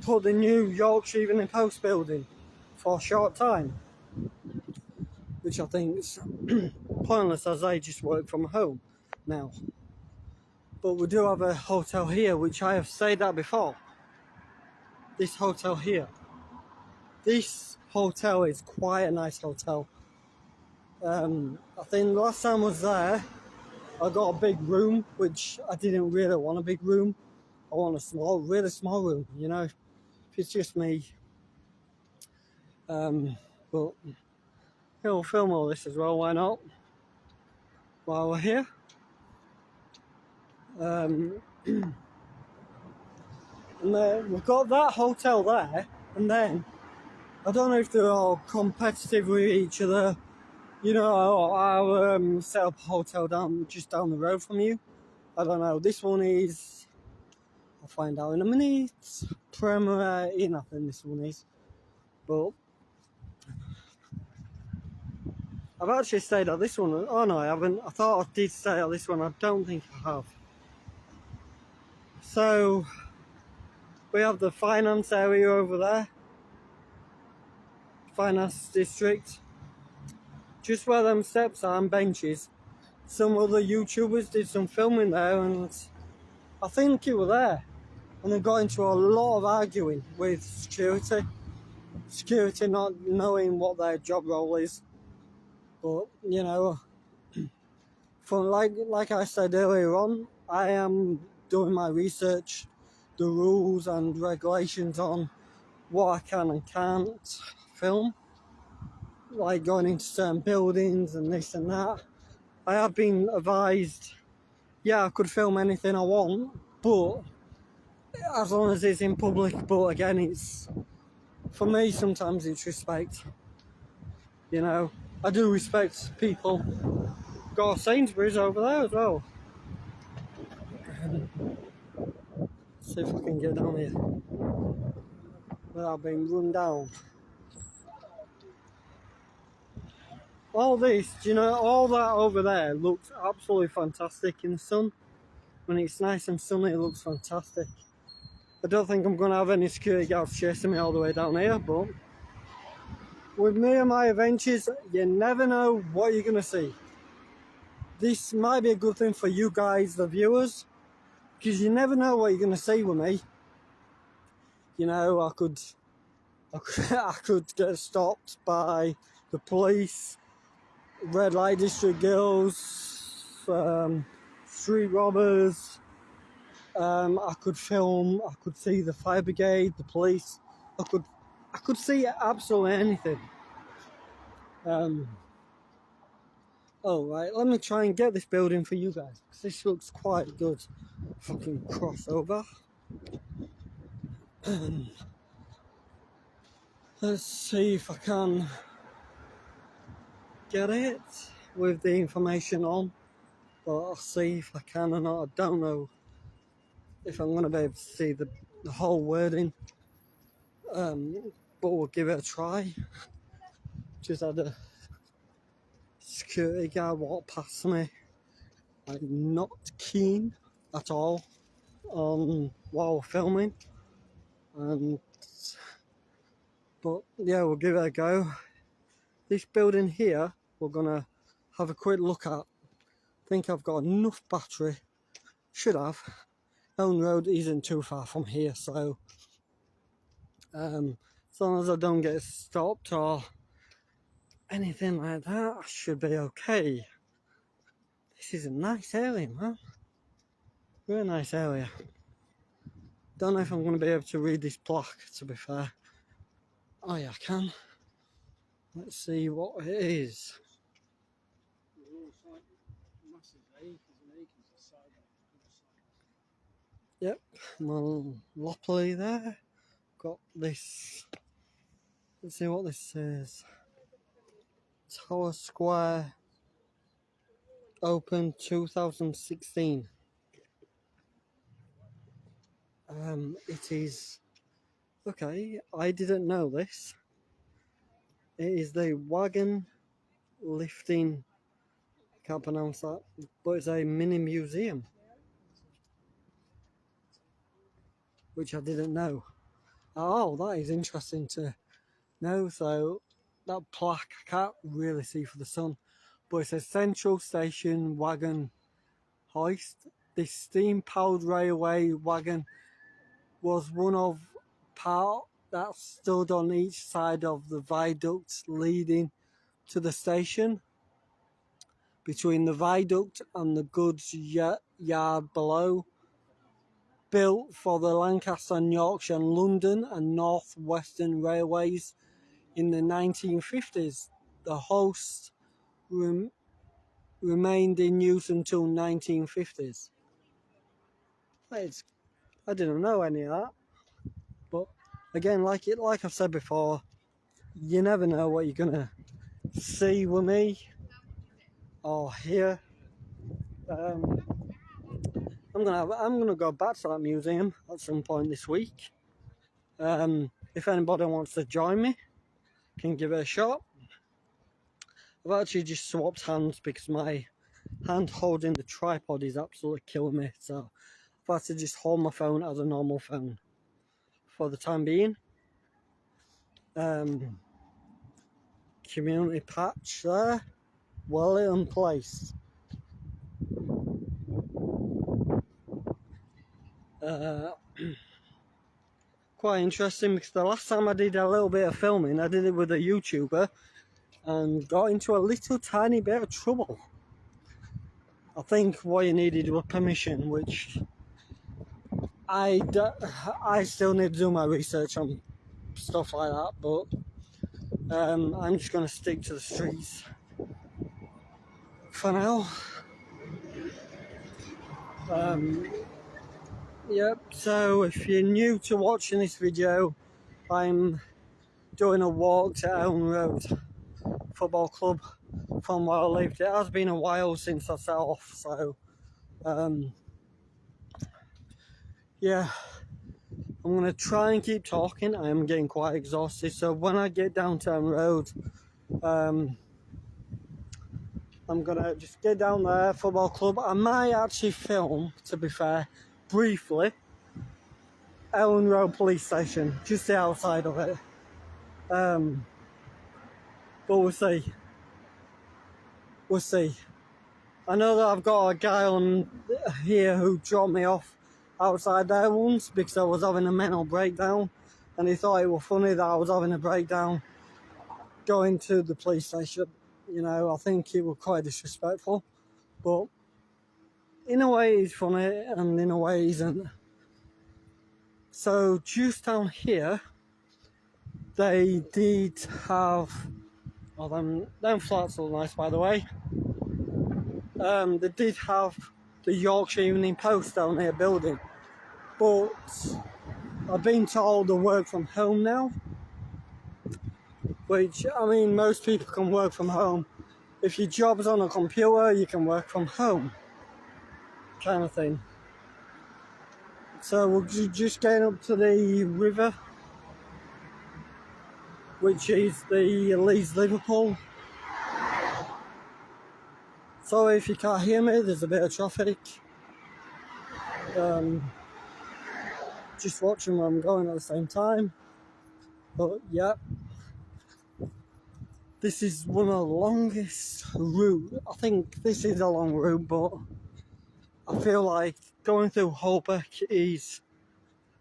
put the new Yorkshire Evening Post building for a short time, which I think is pointless as I just work from home now. But we do have a hotel here, which I have stayed at before. This hotel here. This hotel is quite a nice hotel. I think last time I was there, I got a big room, which I didn't really want a big room. I want a really small room, you know, if it's just me. But we'll film all this as well, why not? While we're here. And then we've got that hotel there, and then I don't know if they're all competitive with each other. You know, I'll set up a hotel just down the road from you. I don't know. This one is, I'll find out in a minute. Premier Inn, I think this one is. But I've actually stayed at this one. Oh no, I haven't. I thought I did stay at this one. I don't think I have. So we have the finance area over there. Finance district. Just where them steps are and benches. Some other YouTubers did some filming there, and I think you were there. And they got into a lot of arguing with security. Security not knowing what their job role is. But, you know, like I said earlier on, I am doing my research, the rules and regulations on what I can and can't film. Like going into certain buildings and this and that. I have been advised, yeah, I could film anything I want, but as long as it's in public. But again, it's, for me, sometimes it's respect. You know, I do respect people. Got Sainsbury's over there as well. See if I can get down here without being run down. All this, do you know, all that over there looks absolutely fantastic in the sun. When it's nice and sunny, it looks fantastic. I don't think I'm going to have any security guards chasing me all the way down here, but with me and my adventures, you never know what you're going to see. This might be a good thing for you guys, the viewers, because you never know what you're going to see with me. You know, I could get stopped by the police, red light district girls, street robbers. I could film. I could see the fire brigade, the police. I could see absolutely anything. Oh right, let me try and get this building for you guys, because this looks quite good. Fucking crossover. Let's see if I can get it with the information on, but I'll see if I can or not. I don't know if I'm going to be able to see the whole wording, but we'll give it a try. Just had a security guard walk past me. I'm not keen at all on while filming, but yeah, we'll give it a go. This building here, we're gonna have a quick look at. I think I've got enough battery. Should have. Elland Road isn't too far from here, so as long as I don't get stopped or anything like that, I should be okay. This is a nice area, man. Really nice area. Don't know if I'm going to be able to read this plaque, to be fair. Oh yeah, I can. Let's see what it is. Yep, monopoly there. Got this. Let's see what this says. Tower Square, open 2016. It is. Okay, I didn't know this. It is the wagon lifting. I can't pronounce that, but it's a mini museum, which I didn't know. Oh, that is interesting to know. So that plaque I can't really see for the sun, but it says Central Station Wagon Hoist. This steam-powered railway wagon was one of part that stood on each side of the viaduct leading to the station. Between the viaduct and the goods yard below, built for the Lancaster and Yorkshire and London and North Western Railways in the 1950s. The hoist remained in use until 1950s. I didn't know any of that, but again, like I've said before, you never know what you're gonna see with me or hear. I'm gonna go back to that museum at some point this week. If anybody wants to join me, can give it a shot. I've actually just swapped hands because my hand holding the tripod is absolutely killing me, so I've had to just hold my phone as a normal phone for the time being. Community patch there, Elland Place. Quite interesting, because the last time I did a little bit of filming, I did it with a YouTuber and got into a little tiny bit of trouble. I think what you needed was permission, which I still need to do my research on stuff like that, but I'm just going to stick to the streets for now. Yep, so if you're new to watching this video, I'm doing a walk to Elland Road Football Club from where I lived. It has been a while since I set off, so yeah, I'm gonna try and keep talking. I am getting quite exhausted, so when I get downtown road, I'm gonna just get down there, football club. I might actually film, to be fair, briefly, Elland Road police station, just the outside of it. But we'll see. We'll see. I know that I've got a guy on here who dropped me off outside there once because I was having a mental breakdown, and he thought it was funny that I was having a breakdown going to the police station. You know, I think it was quite disrespectful, but in a way it's funny and in a way it isn't. So just down here, they did have, oh, them flats look nice, by the way. They did have the Yorkshire Evening Post down here building, but I've been told to work from home now, which, I mean, most people can work from home. If your job's on a computer, you can work from home, kind of thing. So we're just getting up to the river, which is the Leeds Liverpool. Sorry if you can't hear me, there's a bit of traffic. Just watching where I'm going at the same time. But yeah, this is one of the longest routes. I think this is a long route, but I feel like going through Holbeck is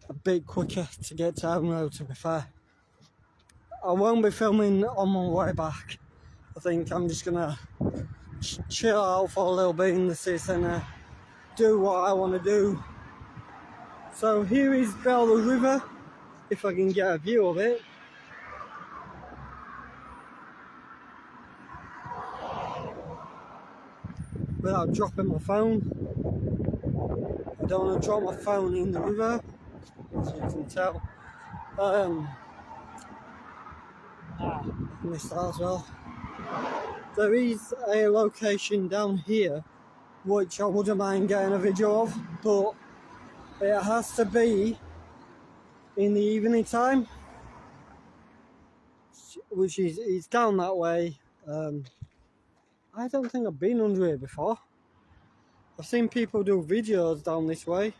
a bit quicker to get to Elland Road, to be fair. I won't be filming on my way back. I think I'm just gonna chill out for a little bit in the city centre, do what I want to do. So here is Bell River, if I can get a view of it. Without dropping my phone. I don't want to drop my phone in the river, as you can tell. I missed that as well. There is a location down here which I wouldn't mind getting a video of, but it has to be in the evening time, which is down that way. I don't think I've been under here before. I've seen people do videos down this way,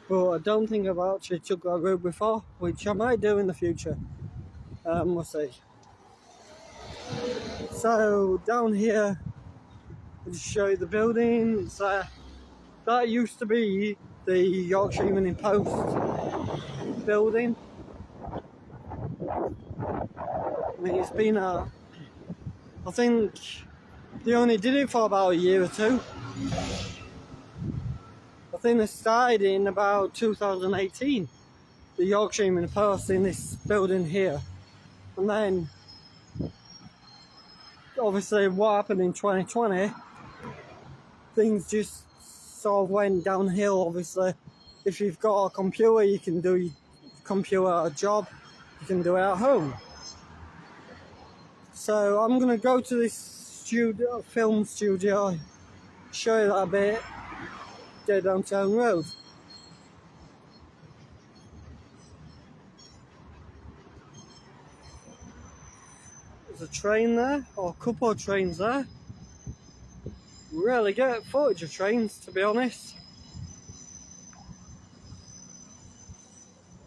but I don't think I've actually took that route before, which I might do in the future. We'll see. So down here, I'll just show you the building. It's, that used to be the Yorkshire Evening Post building. I mean, it's been I think they only did it for about a year or two. I think they started in about 2018, the Yorkshire Evening Post in this building here. And then, obviously, what happened in 2020, things just sort of went downhill, obviously. If you've got a computer, you can do your computer job, you can do it at home. So I'm going to go to this film studio, show you that a bit, get downtown road. There's a train there, or a couple of trains there. Rarely get footage of trains, to be honest.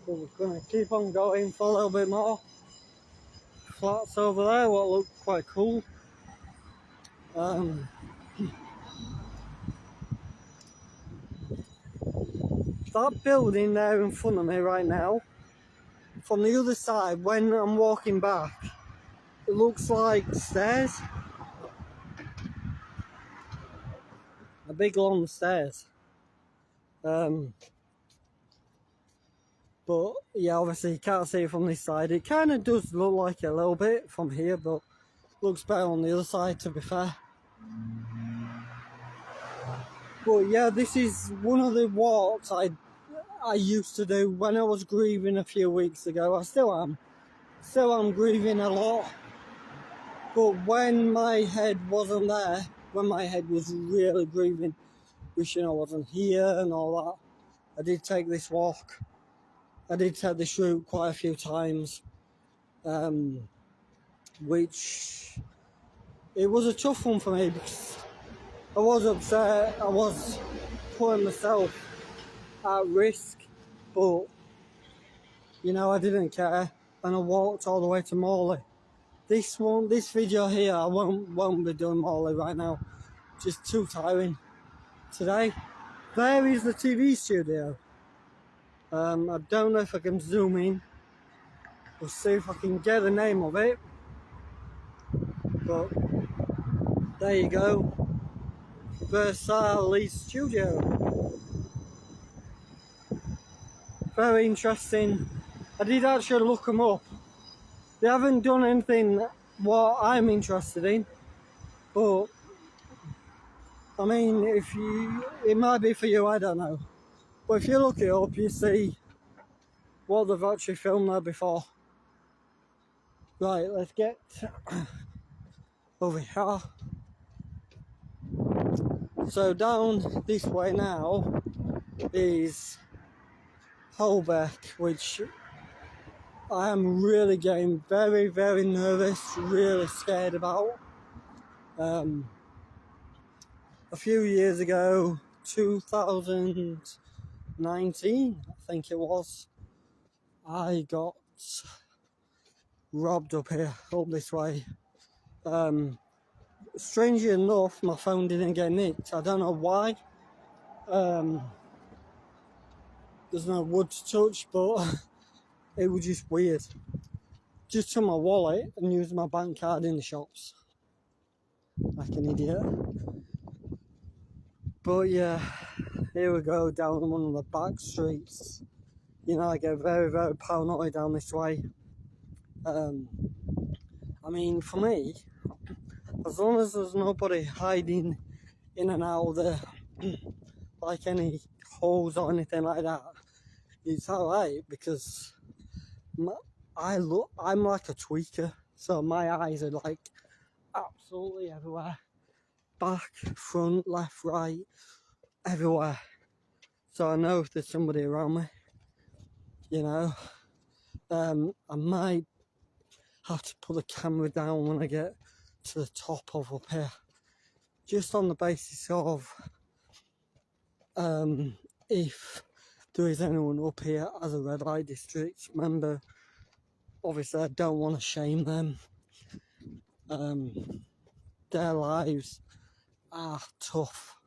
But we're going to keep on going for a little bit more. Flats over there, what look quite cool. That building there in front of me right now, from the other side, when I'm walking back, it looks like stairs. A big long stairs. But yeah, obviously you can't see it from this side. It kind of does look like it a little bit from here, but looks better on the other side, to be fair. But yeah, this is one of the walks I used to do when I was grieving a few weeks ago. I still am grieving a lot. But when my head wasn't there, when my head was really grieving, wishing I wasn't here and all that. I did take this walk. I did take this route quite a few times, which it was a tough one for me because I was upset. I was putting myself at risk, but I didn't care, and I walked all the way to Morley. This video here, I won't be doing Morley right now. Just too tiring today. There is the TV studio. I don't know if I can zoom in. We'll see if I can get the name of it. But there you go. Versailles Studio. Very interesting. I did actually look them up. They haven't done anything what I'm interested in, but I mean, it might be for you, I don't know. But if you look it up, you see what they've actually filmed there before. Right, let's get over here. So down this way now is Holbeck, which I am really getting very, very nervous, really scared about. A few years ago, 2019, I think it was, I got robbed up here, up this way. Strangely enough, my phone didn't get nicked. I don't know why. There's no wood to touch, but it was just weird. Just took my wallet and used my bank card in the shops. Like an idiot. But yeah, here we go down one of the back streets. I get very, very paranoid down this way. I mean, for me, as long as there's nobody hiding in and out of the, like any holes or anything like that, it's alright, because I'm like a tweaker, so my eyes are like absolutely everywhere. Back, front, left, right, everywhere. So I know if there's somebody around me, I might have to put the camera down when I get to the top of up here, just on the basis of if there is anyone up here as a red light district member. Obviously I don't want to shame them. Their lives are tough,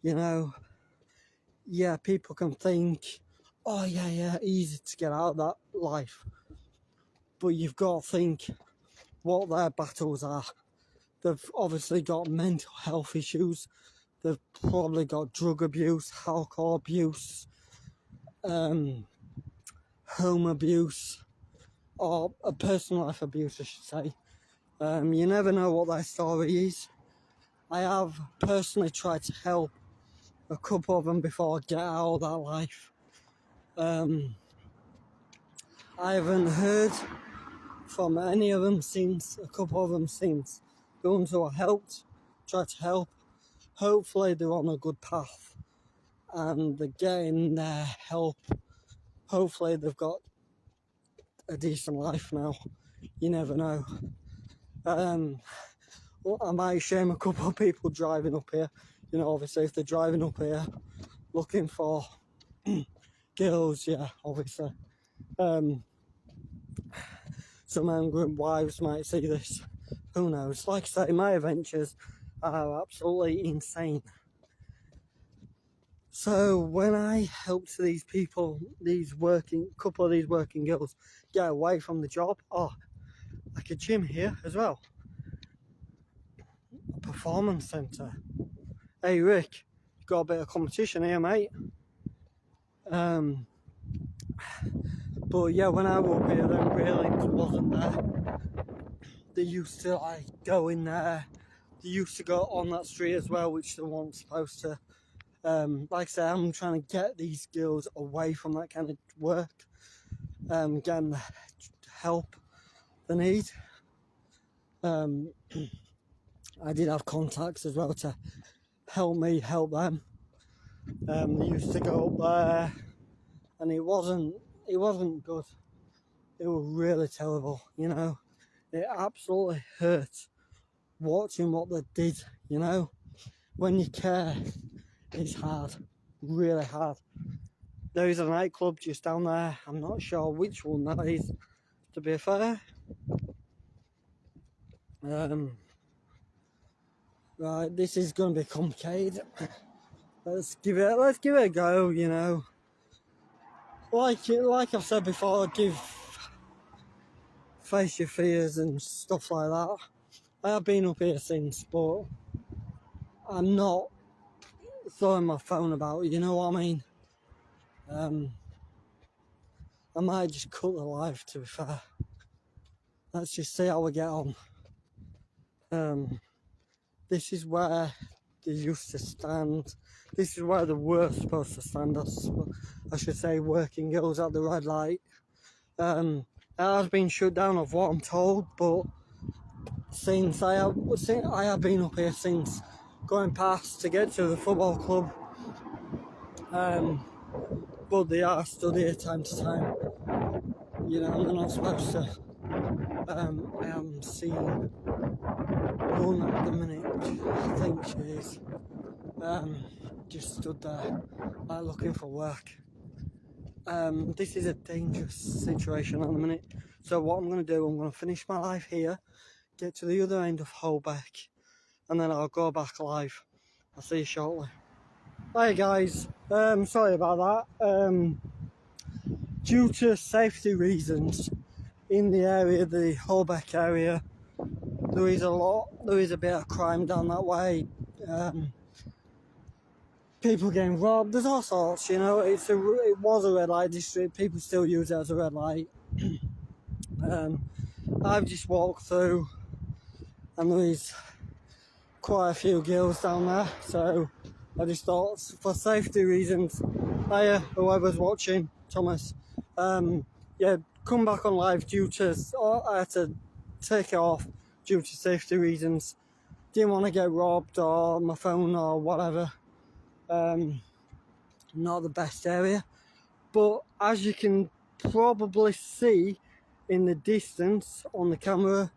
yeah, people can think, oh yeah, easy to get out of that life, but you've got to think what their battles are. They've obviously got mental health issues. They've probably got drug abuse, alcohol abuse, home abuse, or a personal life abuse, I should say. You never know what their story is. I have personally tried to help a couple of them before I get out of that life. I haven't heard from any of them since, a couple of them since. The ones who I helped, tried to help, hopefully they're on a good path and they're getting their help. Hopefully they've got a decent life now. You never know. Well, I might shame a couple of people driving up here. Obviously if they're driving up here looking for girls, yeah, obviously. Some angry wives might see this. Who knows? Like I say, my adventures are absolutely insane. So when I helped these people, couple of these working girls get away from the job, like a gym here as well, a performance centre. Hey Rick, you got a bit of competition here, mate. But yeah, when I was up here, the railings wasn't there. They used to go in there. They used to go on that street as well, which they weren't supposed to. Like I said, I'm trying to get these girls away from that kind of work, getting the help they need. I did have contacts as well to help me help them. They used to go up there, and it wasn't good. It was really terrible, you know. It absolutely hurt watching what they did, you know. When you care, it's hard, really hard. There is a nightclub just down there. I'm not sure which one that is, to be fair. Right, this is going to be complicated. Let's give it a go, you know. Like I've said before, face your fears and stuff like that. I have been up here since, but I'm not throwing my phone about, you know what I mean? I might just cut the live, to be fair. Let's just see how we get on. This is where they used to stand. This is where they were supposed to stand. I should say working girls at the red light. It has been shut down of what I'm told, but since I have been up here since going past to get to the football club. But they are still here time to time. You know, they're not supposed to. I am seeing one at the minute. I think she is. Just stood there, looking for work. This is a dangerous situation at the minute. So what I'm going to do, I'm going to finish my live here, get to the other end of Holbeck, and then I'll go back live. I'll see you shortly. Hi guys, sorry about that. Due to safety reasons in the area, the Holbeck area, there is a bit of crime down that way. People getting robbed, there's all sorts, you know. It was a red light district, people still use it as a red light. I've just walked through and there is quite a few girls down there, so I just thought, for safety reasons, hiya, whoever's watching, Thomas, yeah, come back on live due to, I had to take it off due to safety reasons. Didn't want to get robbed or my phone or whatever. Not the best area, but as you can probably see in the distance on the camera,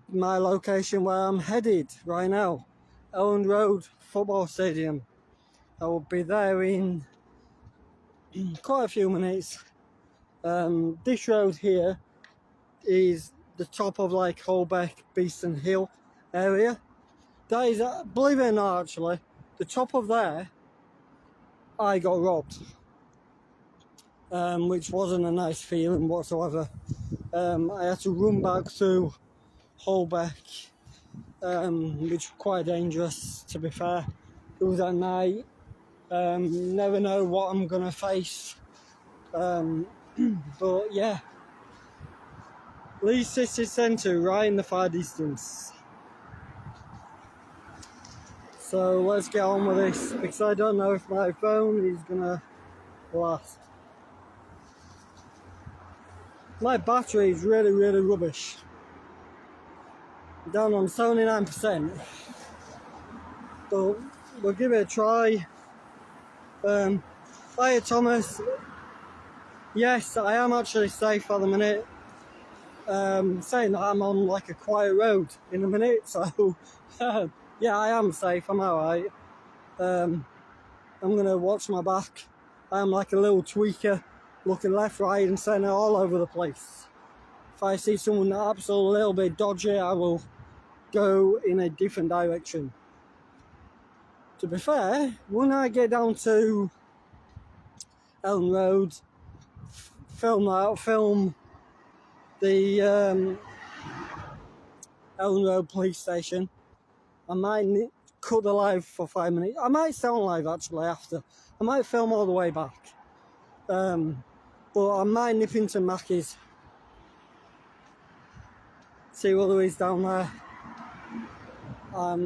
my location where I'm headed right now, Elland Road Football Stadium. I will be there in quite a few minutes. This road here is the top of like Holbeck, Beeston Hill area. That is, believe it or not, actually, the top of there, I got robbed, which wasn't a nice feeling whatsoever. I had to run back through Holbeck, which was quite dangerous, to be fair. It was at night. Never know what I'm gonna face. But yeah, Leeds City Centre, right in the far distance. So let's get on with this, because I don't know if my phone is gonna last. My battery is really, really rubbish. Down on 79%. But we'll give it a try. Hiya Thomas. Yes, I am actually safe at the minute. Saying that, I'm on like a quiet road in a minute, so yeah, I am safe, I'm alright. I'm gonna watch my back. I'm like a little tweaker, looking left, right and centre all over the place. If I see someone that's a little bit dodgy, I will go in a different direction. To be fair, when I get down to Elland Road, film the Elland Road police station, I might cut the live for 5 minutes. I might stay on live actually after. I might film all the way back. But I might nip into Mackey's. See what there is down there. I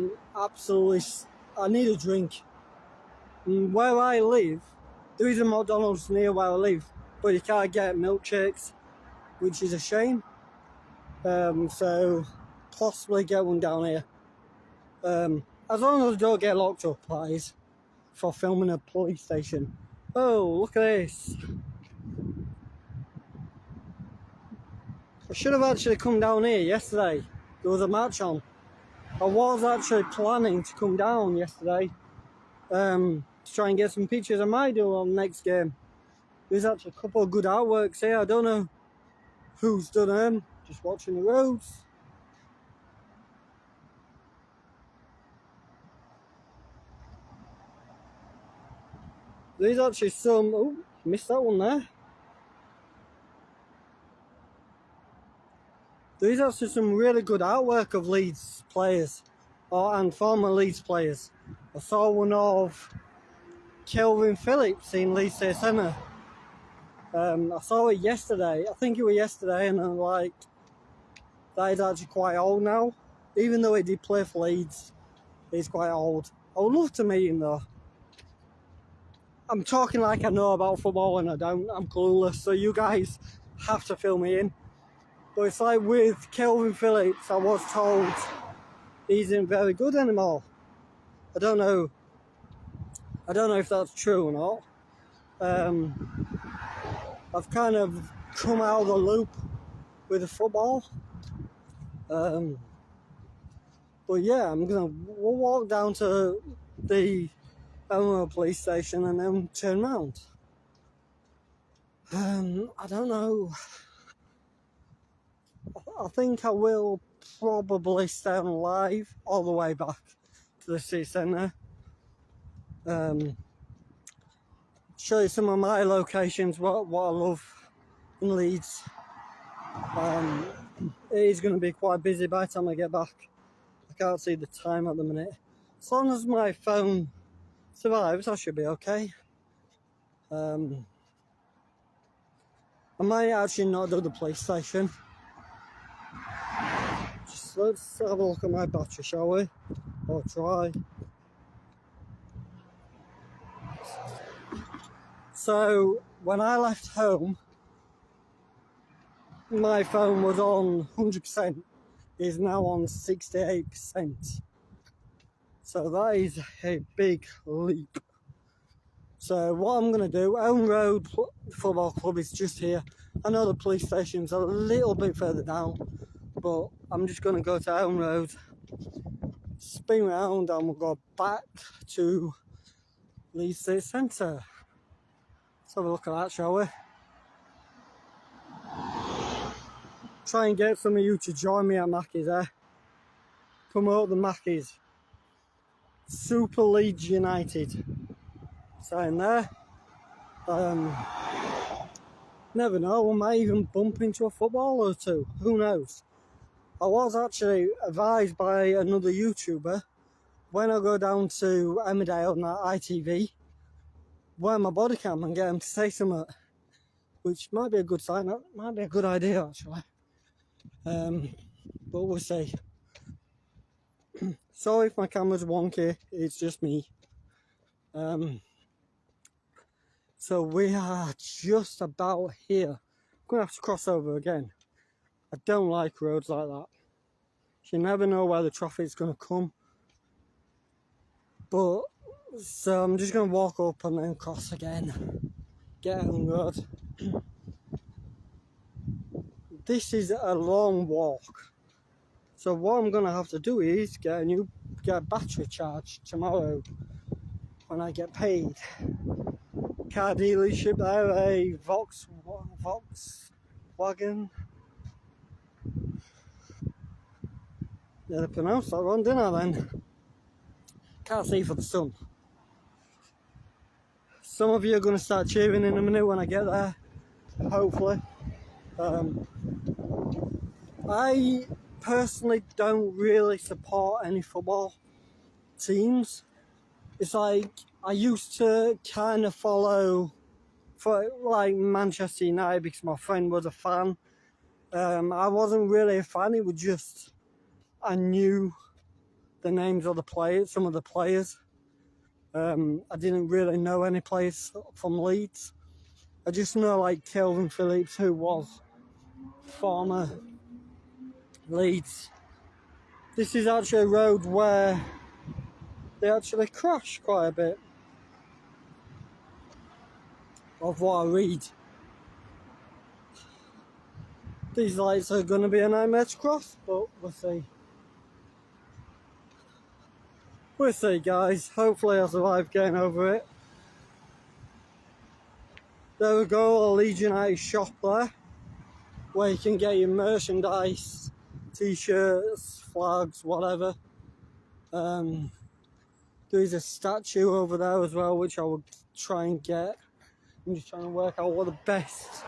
need a drink. And where I live, there is a McDonald's near where I live, but you can't get milkshakes, which is a shame. So possibly get one down here. as long as I don't get locked up, that is, for filming a police station. Oh, look at this. I should have actually come down here yesterday. There was a match on. I was actually planning to come down yesterday to try and get some pictures of my duel on the next game. There's actually a couple of good artworks here. I don't know who's done them. Just watching the roads. There's actually some... Oh, missed that one there. There's actually some really good artwork of Leeds players and former Leeds players. I saw one of Kelvin Phillips in Leeds City Centre. I saw it yesterday. I think it was yesterday, and I'm like, that is actually quite old now. Even though he did play for Leeds, he's quite old. I would love to meet him though. I'm talking like I know about football and I don't. I'm clueless, so you guys have to fill me in. But it's like with Kelvin Phillips, I was told he isn't very good anymore. I don't know if that's true or not. I've kind of come out of the loop with the football. But yeah, we'll walk down to the Elland police station and then turn round. I don't know. I think I will probably stay on live all the way back to the city centre. Show you some of my locations, what I love in Leeds. It is going to be quite busy by the time I get back. I can't see the time at the minute. As long as my phone survives, I should be okay. I might actually not do the police station. Just let's have a look at my battery, shall we? Or try. So when I left home, my phone was on 100%. It is now on 68%. So that is a big leap. So what I'm going to do, Elland Road Football Club is just here. I know the police station's a little bit further down, but I'm just going to go to Elland Road, spin round, and we'll go back to Leeds City Centre. Let's have a look at that, shall we? Try and get some of you to join me at Mackey's there. Come out the Mackey's. Super Leeds United. Sign there. Never know, we might even bump into a footballer or two. Who knows? I was actually advised by another YouTuber when I go down to Emmerdale on that ITV, wear my body cam and get him to say something, which might be a good sign. That might be a good idea actually. But we'll see. Sorry if my camera's wonky, it's just me. So we are just about here. I'm gonna have to cross over again. I don't like roads like that. You never know where the traffic's gonna come. But so I'm just gonna walk up and then cross again. Get on the road. This is a long walk. So what I'm gonna have to do is get a battery charge tomorrow when I get paid. Car dealership there, a Volkswagen. Did I pronounce that wrong, didn't I then? Can't see for the sun. Some of you are going to start cheering in a minute when I get there, hopefully. I personally don't really support any football teams. It's like I used to kind of follow for like Manchester United because my friend was a fan. I wasn't really a fan. It was just I knew the names of the players, some of the players. I didn't really know any players from Leeds. I just know like Kelvin Phillips, who was former Leeds. This is actually a road where they actually crash quite a bit, of what I read. These lights are going to be a nightmare to cross, but we'll see. We'll see, guys. Hopefully I'll survive getting over it. There we go, a Legionite shop there, where you can get your merchandise, t-shirts, flags, whatever. There's a statue over there as well, which I would try and get. I'm just trying to work out what the best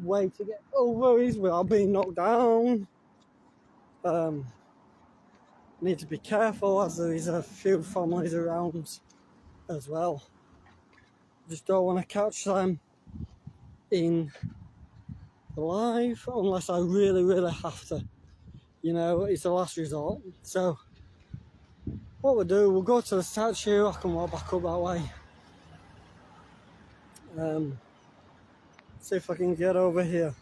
way to get over is without being knocked down. Need to be careful as there is a few families around as well. Just don't want to catch them in live unless I really, really have to. You know, it's the last resort. So what we'll do, we'll go to the statue. I can walk back up that way. See if I can get over here.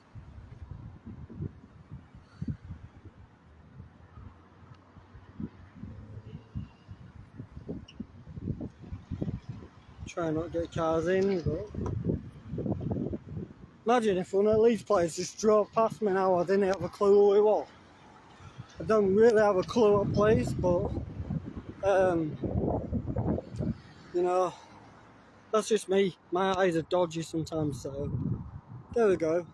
Try not to get cars in, but imagine if one of these players just drove past me now. I didn't have a clue who it was. I don't really have a clue what place, but you know, that's just me. My eyes are dodgy sometimes, so there we go.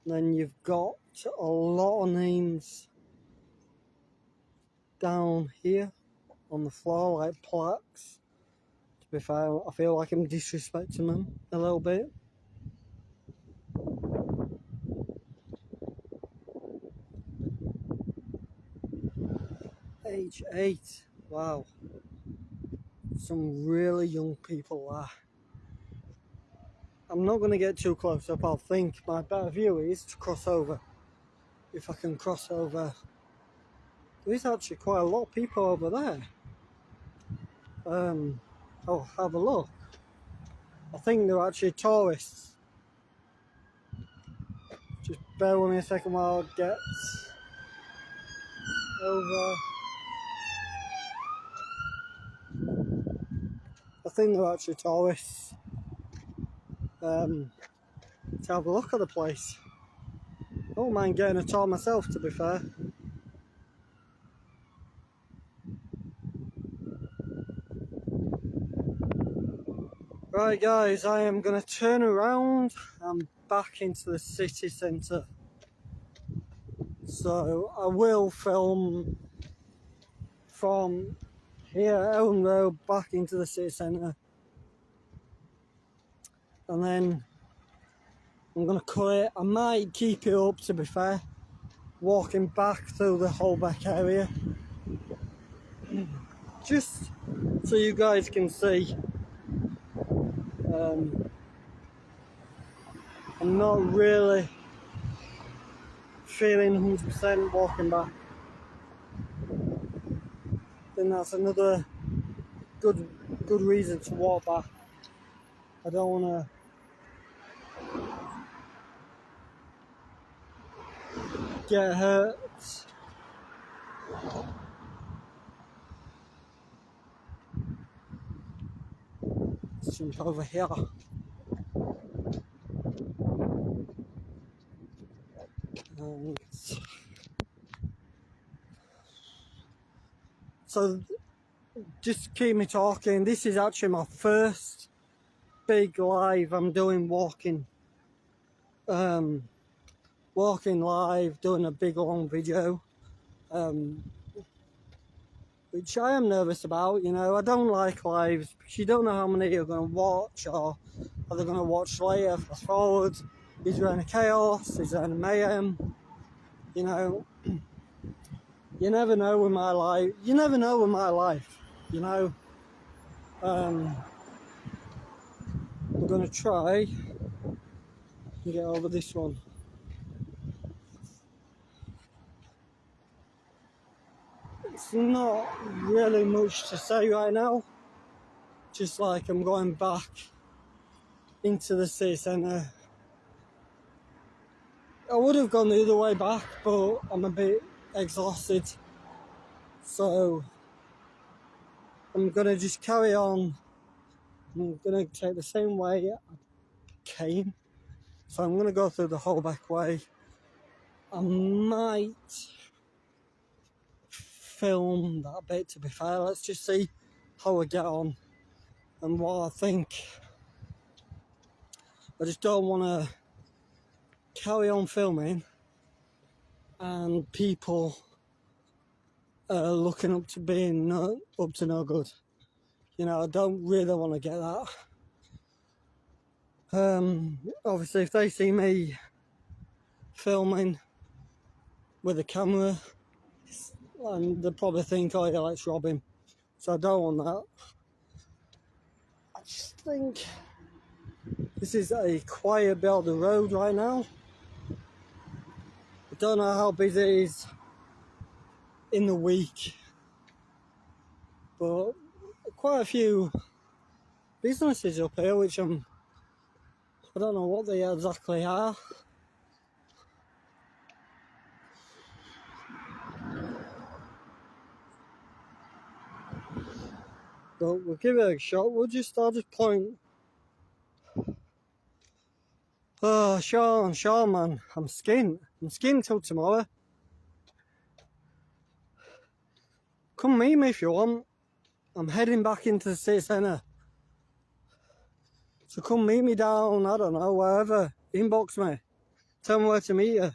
Then you've got a lot of names down here on the floor, like plaques. To be fair, I feel like I'm disrespecting them a little bit. Age 8, wow. Some really young people there. I'm not going to get too close up. I think my better view is to cross over. If I can cross over. There's actually quite a lot of people over there. I'll have a look. I think they're actually tourists. Just bear with me a second while I get over. I think they're actually tourists. To have a look at the place. I don't mind getting a tour myself, to be fair. Right guys, I am going to turn around and back into the city centre. So I will film from here, Elland Road, back into the city centre. And then I'm going to cut it. I might keep it up, to be fair, walking back through the Holbeck area. Just so you guys can see. I'm not really feeling 100% walking back. Then that's another good reason to walk back. I don't want to get hurt. Let's jump over here. So just keep me talking. This is actually my first big live I'm doing walking. Walking live, doing a big long video. Which I am nervous about, you know. I don't like lives because you don't know how many you're going to watch, or are they going to watch later, fast forward. Is there any chaos? Is there any mayhem? You know, you never know with my life. You never know with my life, you know. I'm going to try and get over this one. It's not really much to say right now. Just like I'm going back into the city centre. I would have gone the other way back, but I'm a bit exhausted, so I'm gonna just carry on. I'm gonna take the same way I came, so I'm gonna go through the whole back way. I might film that bit, to be fair. Let's just see how I get on and what I think. I just don't want to carry on filming and people looking up to being up to no good. You know, I don't really want to get that. Obviously, if they see me filming with a camera, and they'll probably think, oh yeah, let's rob him. So I don't want that. I just think this is a quiet bit of the road right now. I don't know how busy it is in the week, but quite a few businesses up here, which I don't know what they exactly are. But we'll give it a shot. I'll just point. Oh, Sean, man, I'm skint till tomorrow. Come meet me if you want. I'm heading back into the city centre. So come meet me down, I don't know, wherever. Inbox me. Tell me where to meet you.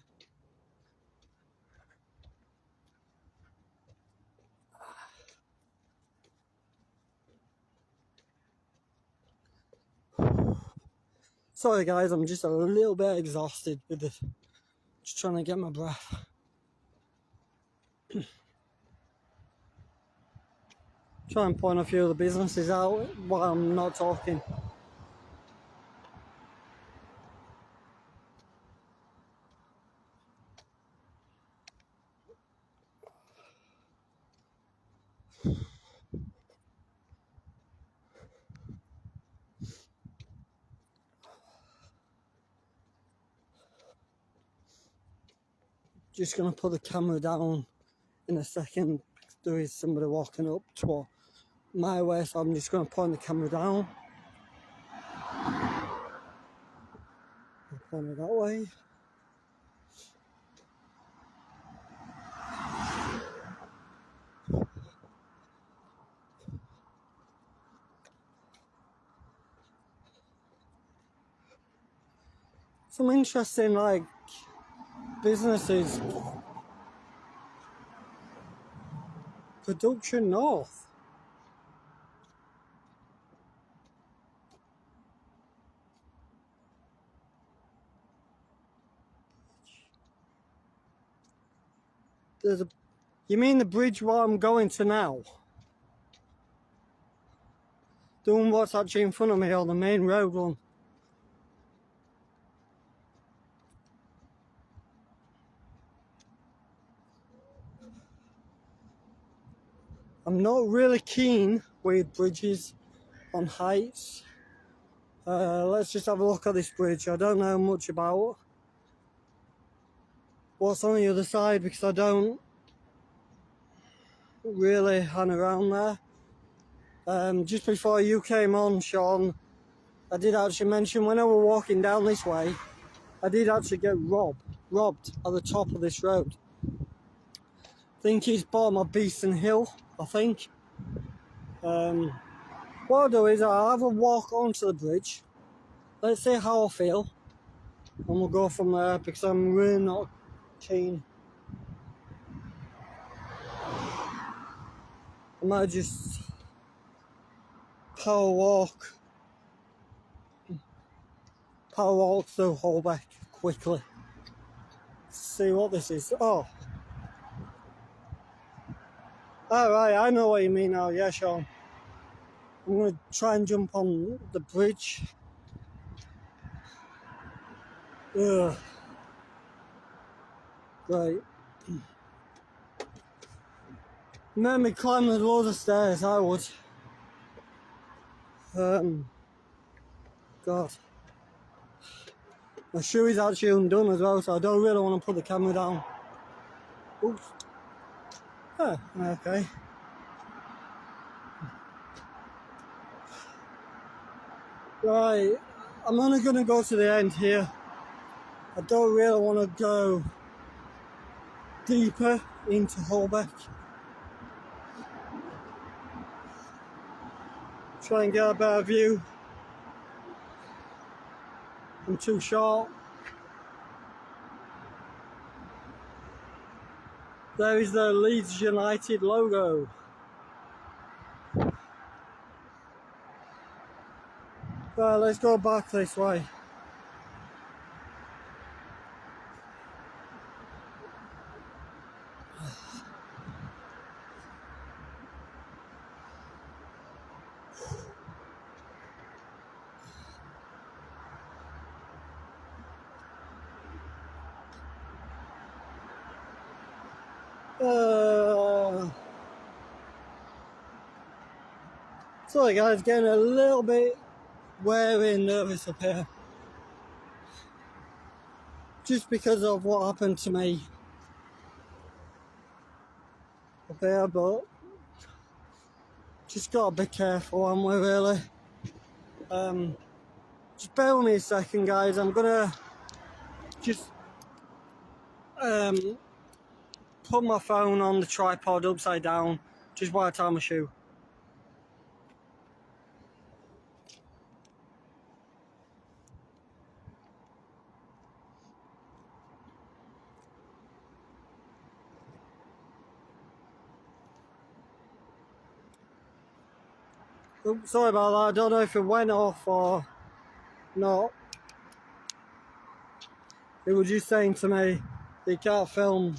Sorry guys, I'm just a little bit exhausted with this. Just trying to get my breath. Try and point a few of the businesses out while I'm not talking. Just gonna put the camera down in a second. There is somebody walking up to my way, so I'm just gonna point the camera down. I'll point it that way. Some interesting like businesses. Production North. You mean the bridge where I'm going to now? The one what's actually in front of me on the main road one. I'm not really keen with bridges on heights. Let's just have a look at this bridge. I don't know much about what's on the other side because I don't really hang around there. Just before you came on, Sean, I did actually mention when I was walking down this way, I did actually get robbed at the top of this road. I think he's bottom of Beeston Hill, I think. What I'll do is I'll have a walk onto the bridge. Let's see how I feel. And we'll go from there because I'm really not keen. I might just power walk through Holbeck quickly. See what this is. Oh. Alright, I know what you mean now. Yeah, Sean. I'm going to try and jump on the bridge. Ugh. Right. Made me climb the loads of stairs, I would. God. My shoe is actually undone as well, so I don't really want to put the camera down. Oops. Oh, okay. Right, I'm only going to go to the end here. I don't really want to go deeper into Holbeck. Try and get a better view. I'm too short. There is the Leeds United logo. Right, let's go back this way. Sorry guys, getting a little bit wary and nervous up here. Just because of what happened to me up here, but just gotta be careful, haven't we, really? Just bear with me a second, guys. I'm gonna just put my phone on the tripod upside down just while I tie my shoe. Oops, sorry about that. I don't know if it went off or not. It was just saying to me, you can't film.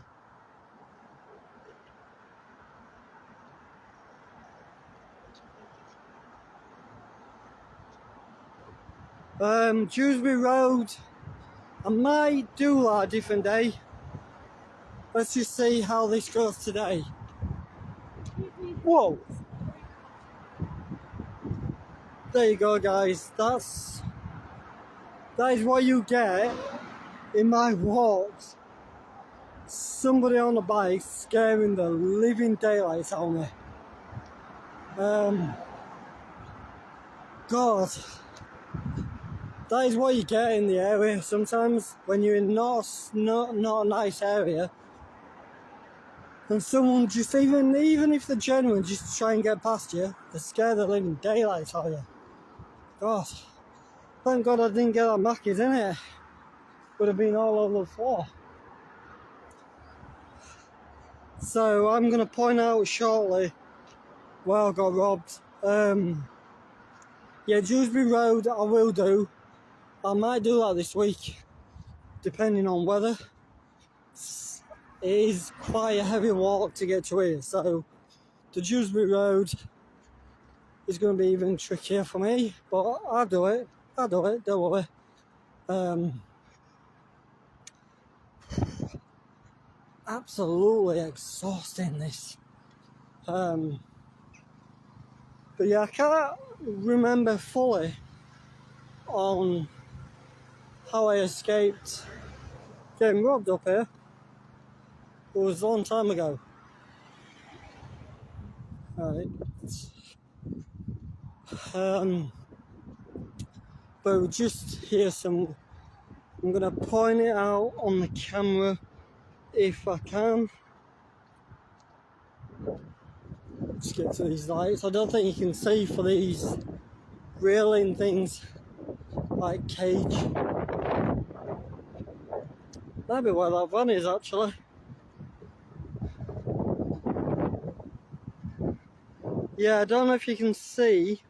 Dewsbury Road, I might do that a different day. Let's just see how this goes today. Whoa! There you go, guys. That is what you get in my walks. Somebody on a bike scaring the living daylights out of me. God, that is what you get in the area sometimes when you're in not a nice area, and someone just even if they're genuine, just to try and get past you, they scare the living daylights out of you. God, thank God I didn't get that Mackey's in it. Would have been all over the floor. So I'm going to point out shortly where I got robbed. Yeah, Dewsbury Road I will do. I might do that this week, depending on weather. It is quite a heavy walk to get to here, so the Dewsbury Road is going to be even trickier for me, but I'll do it, don't worry. Absolutely exhausting, this. But yeah, I can't remember fully on how I escaped getting robbed up here. It was a long time ago. Right. But we'll just hear some. I'm gonna point it out on the camera if I can. Let's get to these lights. I don't think you can see for these railing things like cage. That'd be where that van is actually. Yeah, I don't know if you can see,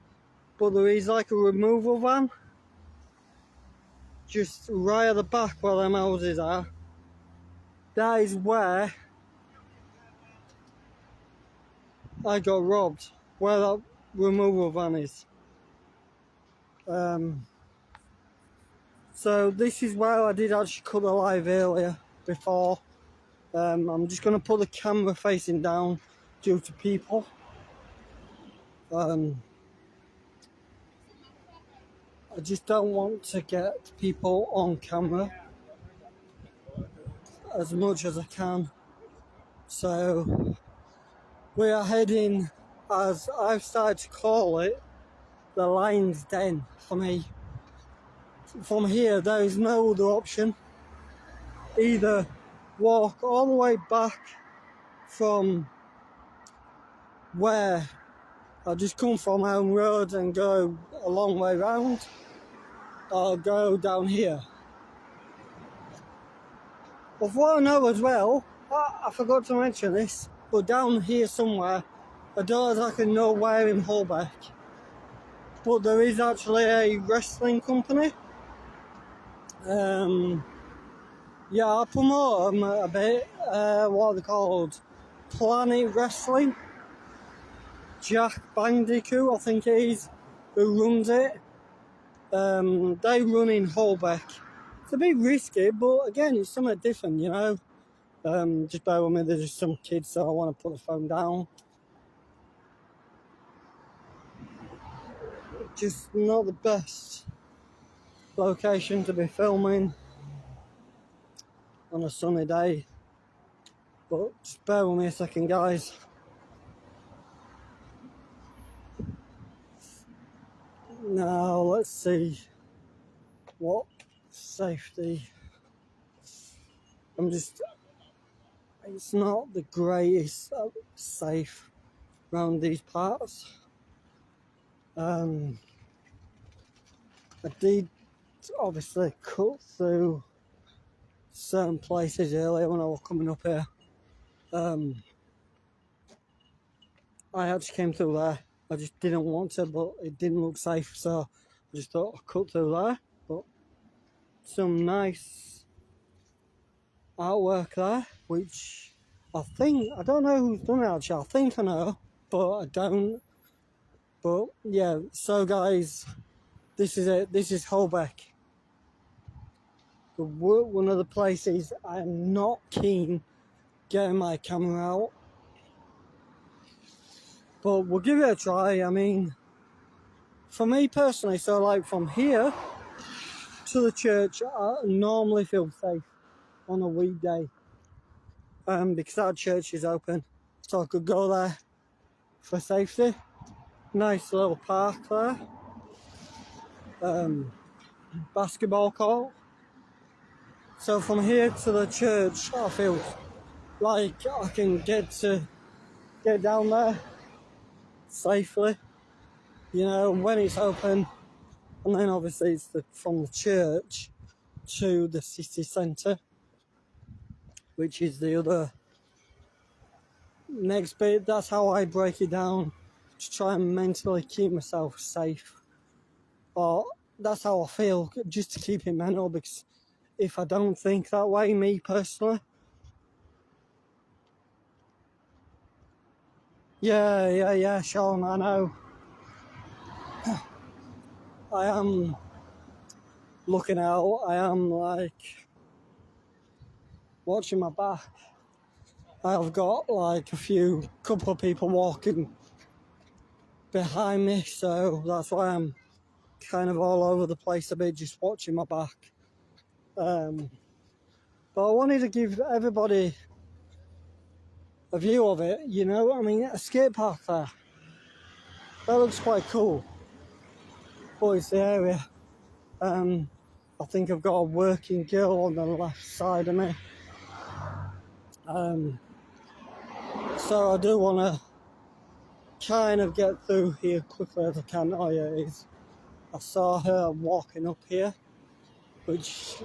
but there is like a removal van just right at the back where them houses are. That is where I got robbed, where that removal van is. So this is where I did actually cut the live earlier before. I'm just going to put the camera facing down due to people. I just don't want to get people on camera as much as I can. So we are heading, as I've started to call it, the lion's den for me. From here, there is no other option. Either walk all the way back from where I just come from Elland Road and go a long way round, or go down here. But what I know as well, I forgot to mention this, but down here somewhere, I don't exactly know where in Holbeck, but there is actually a wrestling company. Yeah, I'll promote them a bit. What are they called? Planet Wrestling. Jack Bandicoot, I think it is, who runs it. They run in Holbeck. It's a bit risky, but again, it's something different, you know. Just bear with me, there's just some kids, so I want to put the phone down. Just not the best location to be filming on a sunny day. But just bear with me a second, guys. Now, let's see what safety. It's not the greatest safe around these parts. I did obviously cut through certain places earlier when I was coming up here. I actually came through there. I just didn't want to, but it didn't look safe, so I just thought I'd cut through there. But some nice artwork there, which I don't know who's done it actually. I think I know, but I don't. But yeah, so guys, this is it. This is Holbeck. One of the places I'm not keen getting my camera out. But we'll give it a try. I mean, for me personally, so like from here to the church, I normally feel safe on a weekday. Because our church is open. So I could go there for safety. Nice little park there. Basketball court. So from here to the church, I feel like I can get down there safely, you know, when it's open. And then obviously it's from the church to the city centre, which is the other next bit. That's how I break it down, to try and mentally keep myself safe. Or that's how I feel, just to keep it mental, because if I don't think that way, me personally, yeah, Sean, I know. I am looking out, I am like watching my back. I've got like couple of people walking behind me, so that's why I'm kind of all over the place a bit, just watching my back. But I wanted to give everybody a view of it, you know. I mean, a skate park there, that looks quite cool. But it's the area. I think I've got a working girl on the left side of me. So I do want to kind of get through here quickly as I can. Oh yeah, it is. I saw her walking up here, which,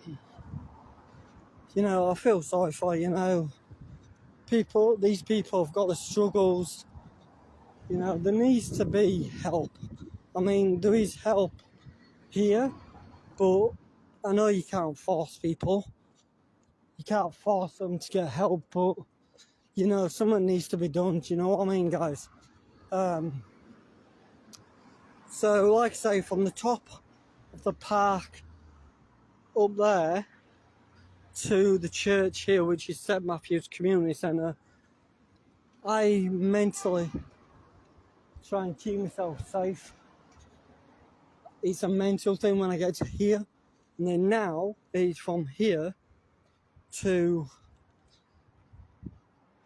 you know, I feel sorry for, you know. These people have got the struggles, you know, there needs to be help. I mean, there is help here, but I know you can't force people. You can't force them to get help, but, you know, something needs to be done, do you know what I mean, guys? So, like I say, from the top of the park up there to the church here, which is St Matthew's Community Centre, I mentally try and keep myself safe. it's a mental thing when I get to here, and then now it's from here to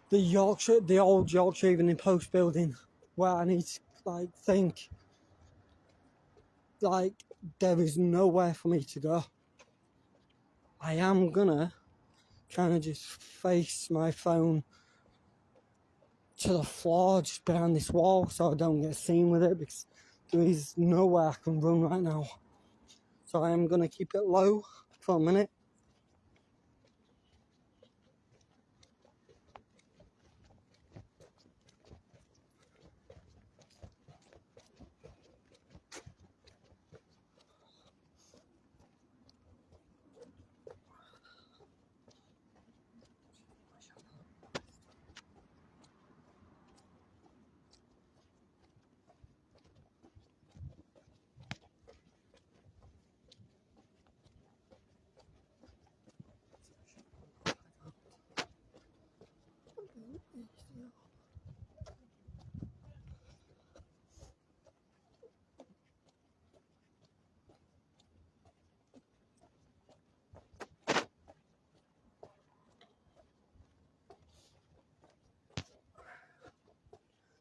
the old Yorkshire Evening Post building, where I need to think there is nowhere for me to go. I am gonna kind of just face my phone to the floor, just behind this wall, so I don't get seen with it, because there is nowhere I can run right now. So I am gonna keep it low for a minute.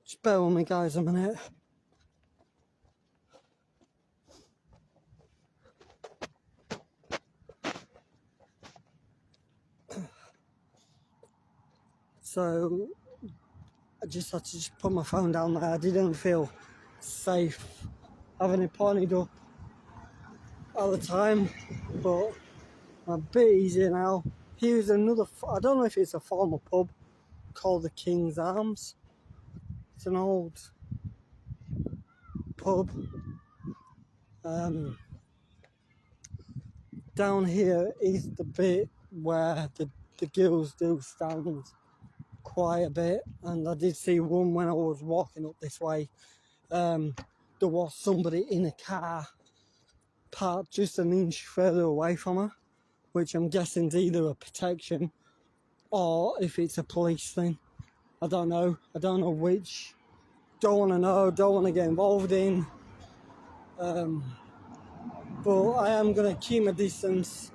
Just bear with me, guys, a minute. So I just had to put my phone down there. I didn't feel safe having it pointed up all the time, but I'm a bit easier now. Here's another, I don't know if it's a former pub called the King's Arms. It's an old pub. Down here is the bit where the girls do stand quite a bit, and I did see one when I was walking up this way. There was somebody in a car parked just an inch further away from her, which I'm guessing is either a protection or if it's a police thing. I don't know which. Don't want to know, don't want to get involved in. But I am going to keep my distance,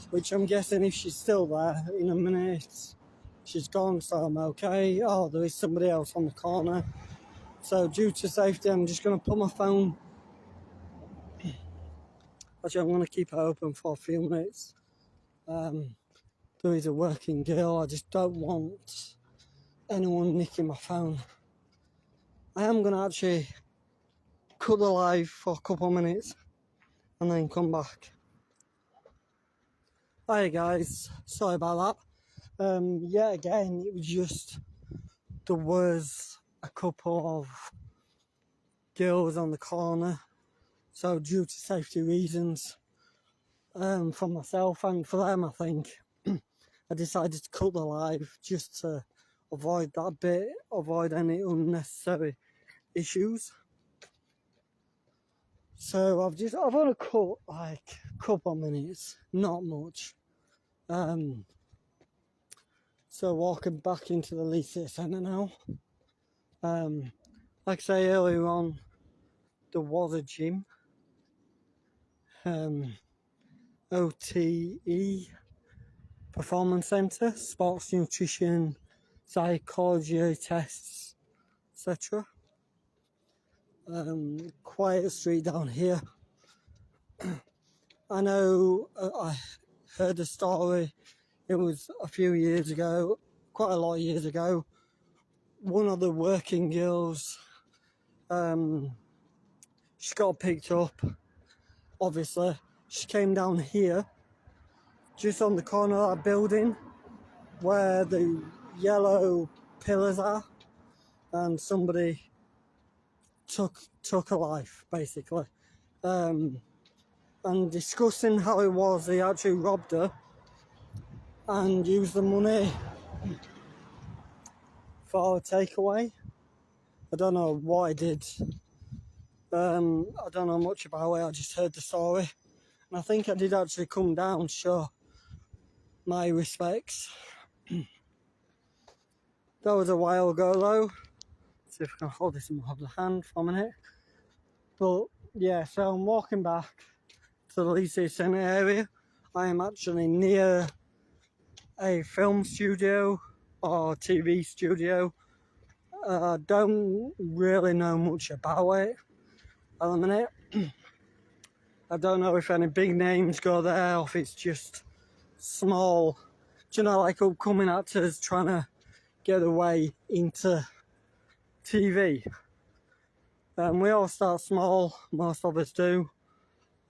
which I'm guessing if she's still there in a minute, she's gone, so I'm okay. Oh, there is somebody else on the corner. So due to safety, I'm just going to put my phone. Actually, I'm going to keep it open for a few minutes. There is a working girl. I just don't want anyone nicking my phone. I am going to actually cut the live for a couple of minutes and then come back. Hi guys, sorry about that. Yeah, again, it was just, there was a couple of girls on the corner, so due to safety reasons, for myself and for them, I think, I decided to cut the live just to avoid that bit, avoid any unnecessary issues. So I've only cut like a couple of minutes, not much. So walking back into the Leeds City Centre now. Like I say earlier on, there was a gym. OTE Performance Centre, sports nutrition, psychology tests, etc. Quiet street down here. I know I heard a story, it was a few years ago, quite a lot of years ago. One of the working girls, she got picked up, obviously. She came down here, just on the corner of that building, where the yellow pillars are, and somebody took her life, basically. And discussing how it was, he actually robbed her and used the money for a takeaway. I don't know what he did. I don't know much about it, I just heard the story. And I think I did actually come down to show my respects. That was a while ago though. See if I can hold this in my other hand for a minute. But Yeah, so I'm walking back to the Leeds City Centre area. I am actually near a film studio or TV studio. I don't really know much about it at the minute. I don't know if any big names go there or if it's just small, do you know, like upcoming actors trying to get their way into TV. We all start small, most of us do.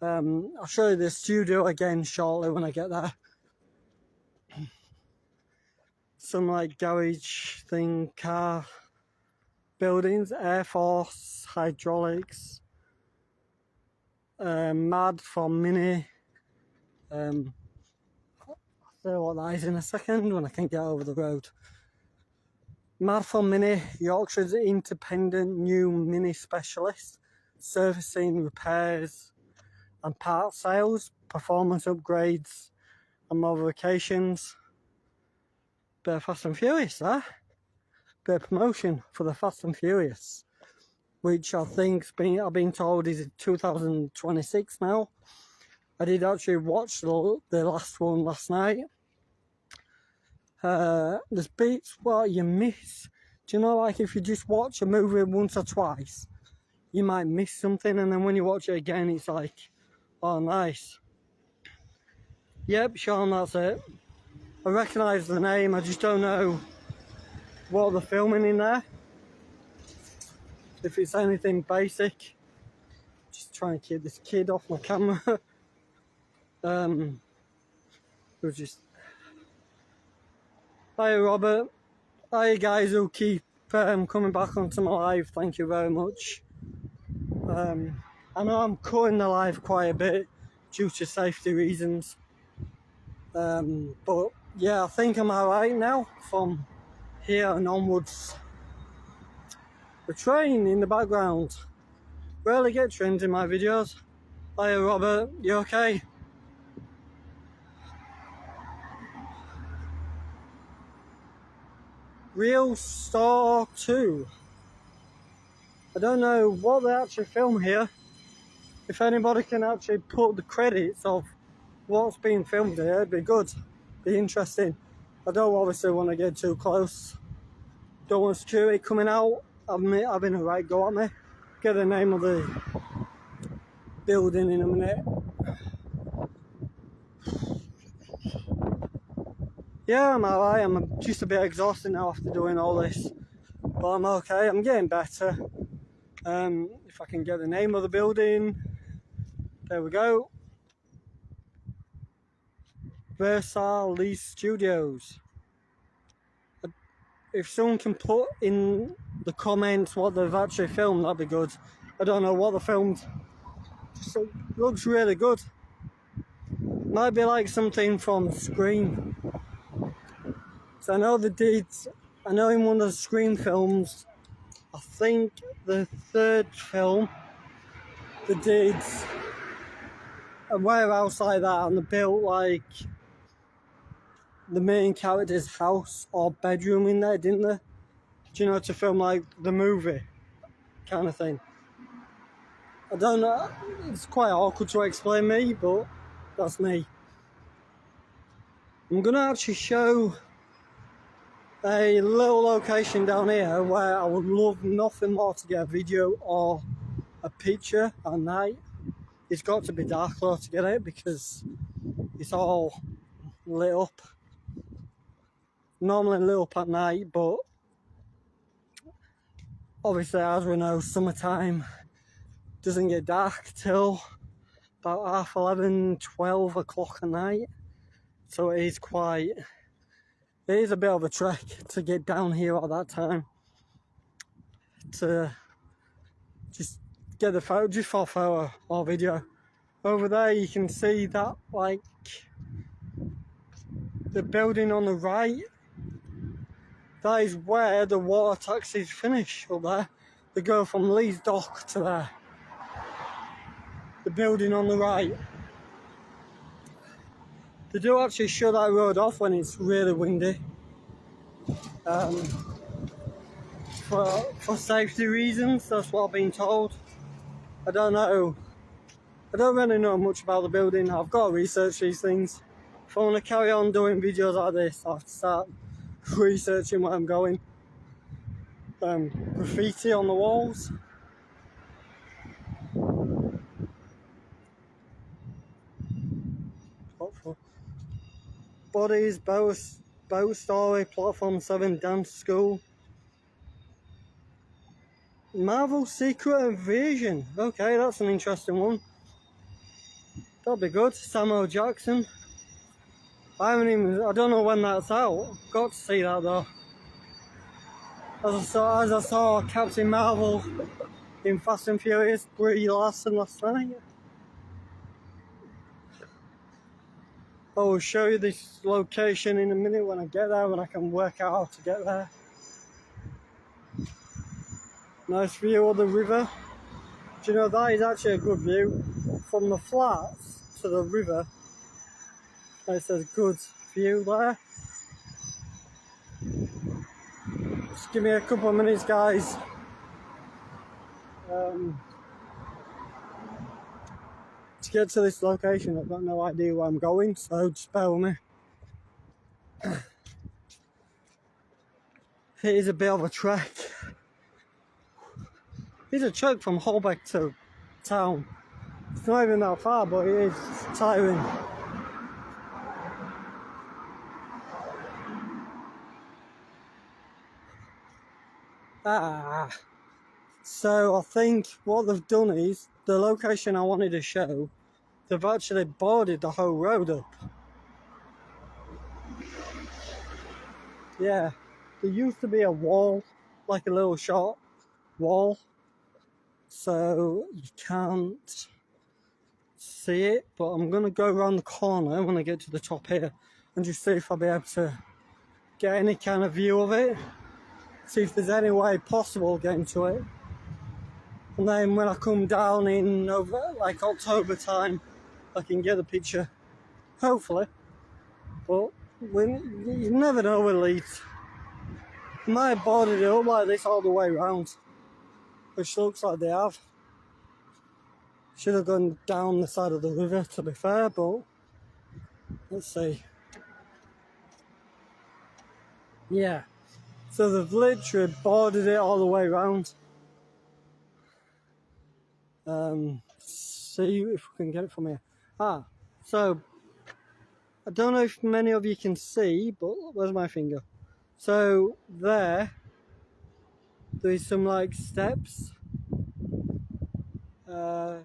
I'll show you the studio again shortly when I get there. Some like garage thing, car buildings, Air Force, hydraulics, Mad for Mini. I'll say what that is in a second when I can get over the road. Mad for Mini, Yorkshire's independent new mini specialist, servicing, repairs and part sales, performance upgrades and modifications. Bit of Fast and Furious, huh? Bit of promotion for the Fast and Furious, which I think I've been told is 2026 now. I did actually watch the last one last night. There's bits what you miss. Do you know, like if you just watch a movie once or twice, you might miss something, and then when you watch it again, it's like, oh, nice. Yep, Sean, that's it. I recognise the name, I just don't know what they're filming in there. If it's anything basic. Just trying to keep this kid off my camera. We'll just... Hi Robert. Hi guys who keep coming back onto my live, thank you very much. I know I'm cutting the live quite a bit due to safety reasons. But yeah, I think I'm alright now from here and onwards. The train in the background. Rarely get trains in my videos. Hiya Robert, you okay? Real Star 2. I don't know what they actually film here. If anybody can actually put the credits of what's being filmed here, it'd be good. Be interesting. I don't obviously want to get too close. Don't want security coming out, having a right go at me. Get the name of the building in a minute. Yeah, I'm alright. I'm just a bit exhausted now after doing all this. But I'm okay. I'm getting better. If I can get the name of the building. There we go. Versal Leeds Studios. If someone can put in the comments what they've actually filmed, that'd be good. I don't know what they filmed. Just looks really good. Might be like something from Scream. So I know in one of the Scream films, I think the third film, they did a warehouse like that, and they built like the main character's house or bedroom in there, didn't they? Do you know, to film like the movie kind of thing. I don't know, it's quite awkward to explain me, but that's me. I'm gonna actually show a little location down here where I would love nothing more to get a video or a picture at night. It's got to be dark though to get it because it's all lit up. Normally lit up at night, but obviously, as we know, summertime doesn't get dark till about 11:30, 12 o'clock at night. So it is a bit of a trek to get down here at that time. To just get the photo, just for a photo or video. Over there you can see that, like, the building on the right. That is where the water taxis finish up there. They go from Leeds Dock to there. The building on the right. They do actually shut that road off when it's really windy. For safety reasons, that's what I've been told. I don't know. I don't really know much about the building. I've got to research these things. If I want to carry on doing videos like this, I have to start researching where I'm going. Graffiti on the walls. Bodies, boat story, platform 7, dance school. Marvel Secret Invasion. Okay, that's an interesting one. That'll be good. Samuel Jackson. I don't know when that's out. Got to see that though. As I saw Captain Marvel in Fast and Furious, Brie Larson last night. I will show you this location in a minute when I get there, when I can work out how to get there. Nice view of the river. Do you know, that is actually a good view. From the flats to the river, it's a good view there. Just give me a couple of minutes, guys. To get to this location, I've got no idea where I'm going, so just bear with me. It is a bit of a trek. It's a trek from Holbeck to town. It's not even that far, but it is tiring. So I think what they've done is, the location I wanted to show, they've actually boarded the whole road up. Yeah, there used to be a wall, like a little short wall, so you can't see it, but I'm going to go around the corner when I get to the top here and just see if I'll be able to get any kind of view of it, see if there's any way possible getting to it. And then when I come down in like October time, I can get a picture, hopefully. But you never know where it leads. I might have boarded it up like this all the way around, which looks like they have. Should have gone down the side of the river, to be fair, but let's see. Yeah, so they've literally boarded it all the way around. See if we can get it from here. So I don't know if many of you can see, but where's my finger? So there is some like steps. Yeah,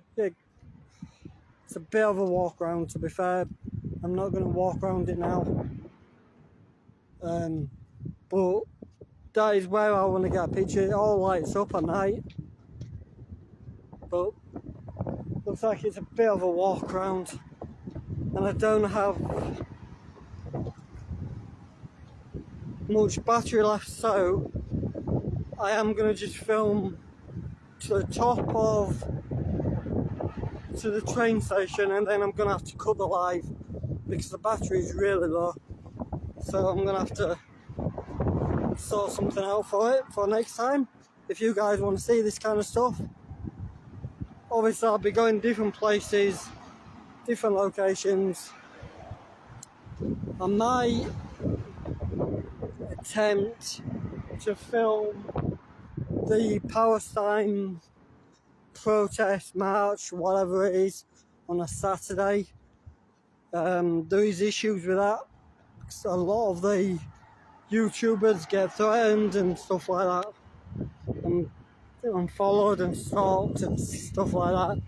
it's a bit of a walk around, to be fair. I'm not going to walk around it now. But that is where I want to get a picture. It all lights up at night. But looks like it's a bit of a walk around. And I don't have much battery left, so I am going to just film to the top of the train station, and then I'm going to have to cut the live because the battery is really low. So I'm going to have to sort something out for it for next time. If you guys want to see this kind of stuff, obviously I'll be going different places, different locations. I might attempt to film the Palestine protest march, whatever it is, on a Saturday. There is issues with that. A lot of the YouTubers get threatened and stuff like that, and followed and stalked and stuff like that.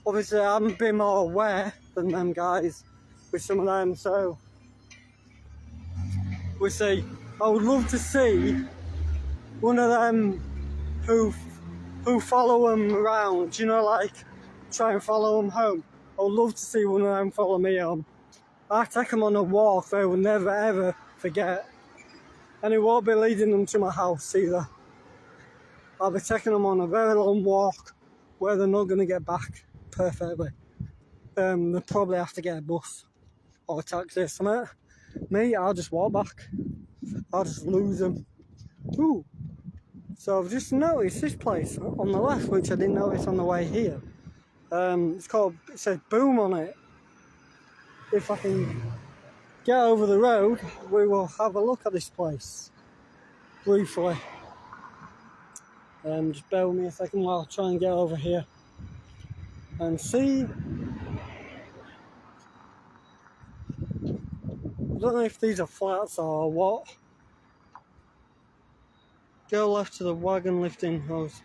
Obviously I'm a bit more aware than them guys with some of them, so we see. I would love to see one of them who follow them around, you know, like try and follow them home. I would love to see one of them follow me home. I take them on a walk they will never ever forget, and it won't be leading them to my house either. I'll be taking them on a very long walk where they're not going to get back perfectly. They'll probably have to get a bus or a taxi or something. Me, I'll just walk back. I'll just lose them. Ooh, So I've just noticed this place on the left, which I didn't notice on the way here. It's called, it says Boom on it. If I can get over the road, we will have a look at this place briefly. Just bear with me a second while I try and get over here and see. I don't know if these are flats or what. Go left to the wagon lifting house.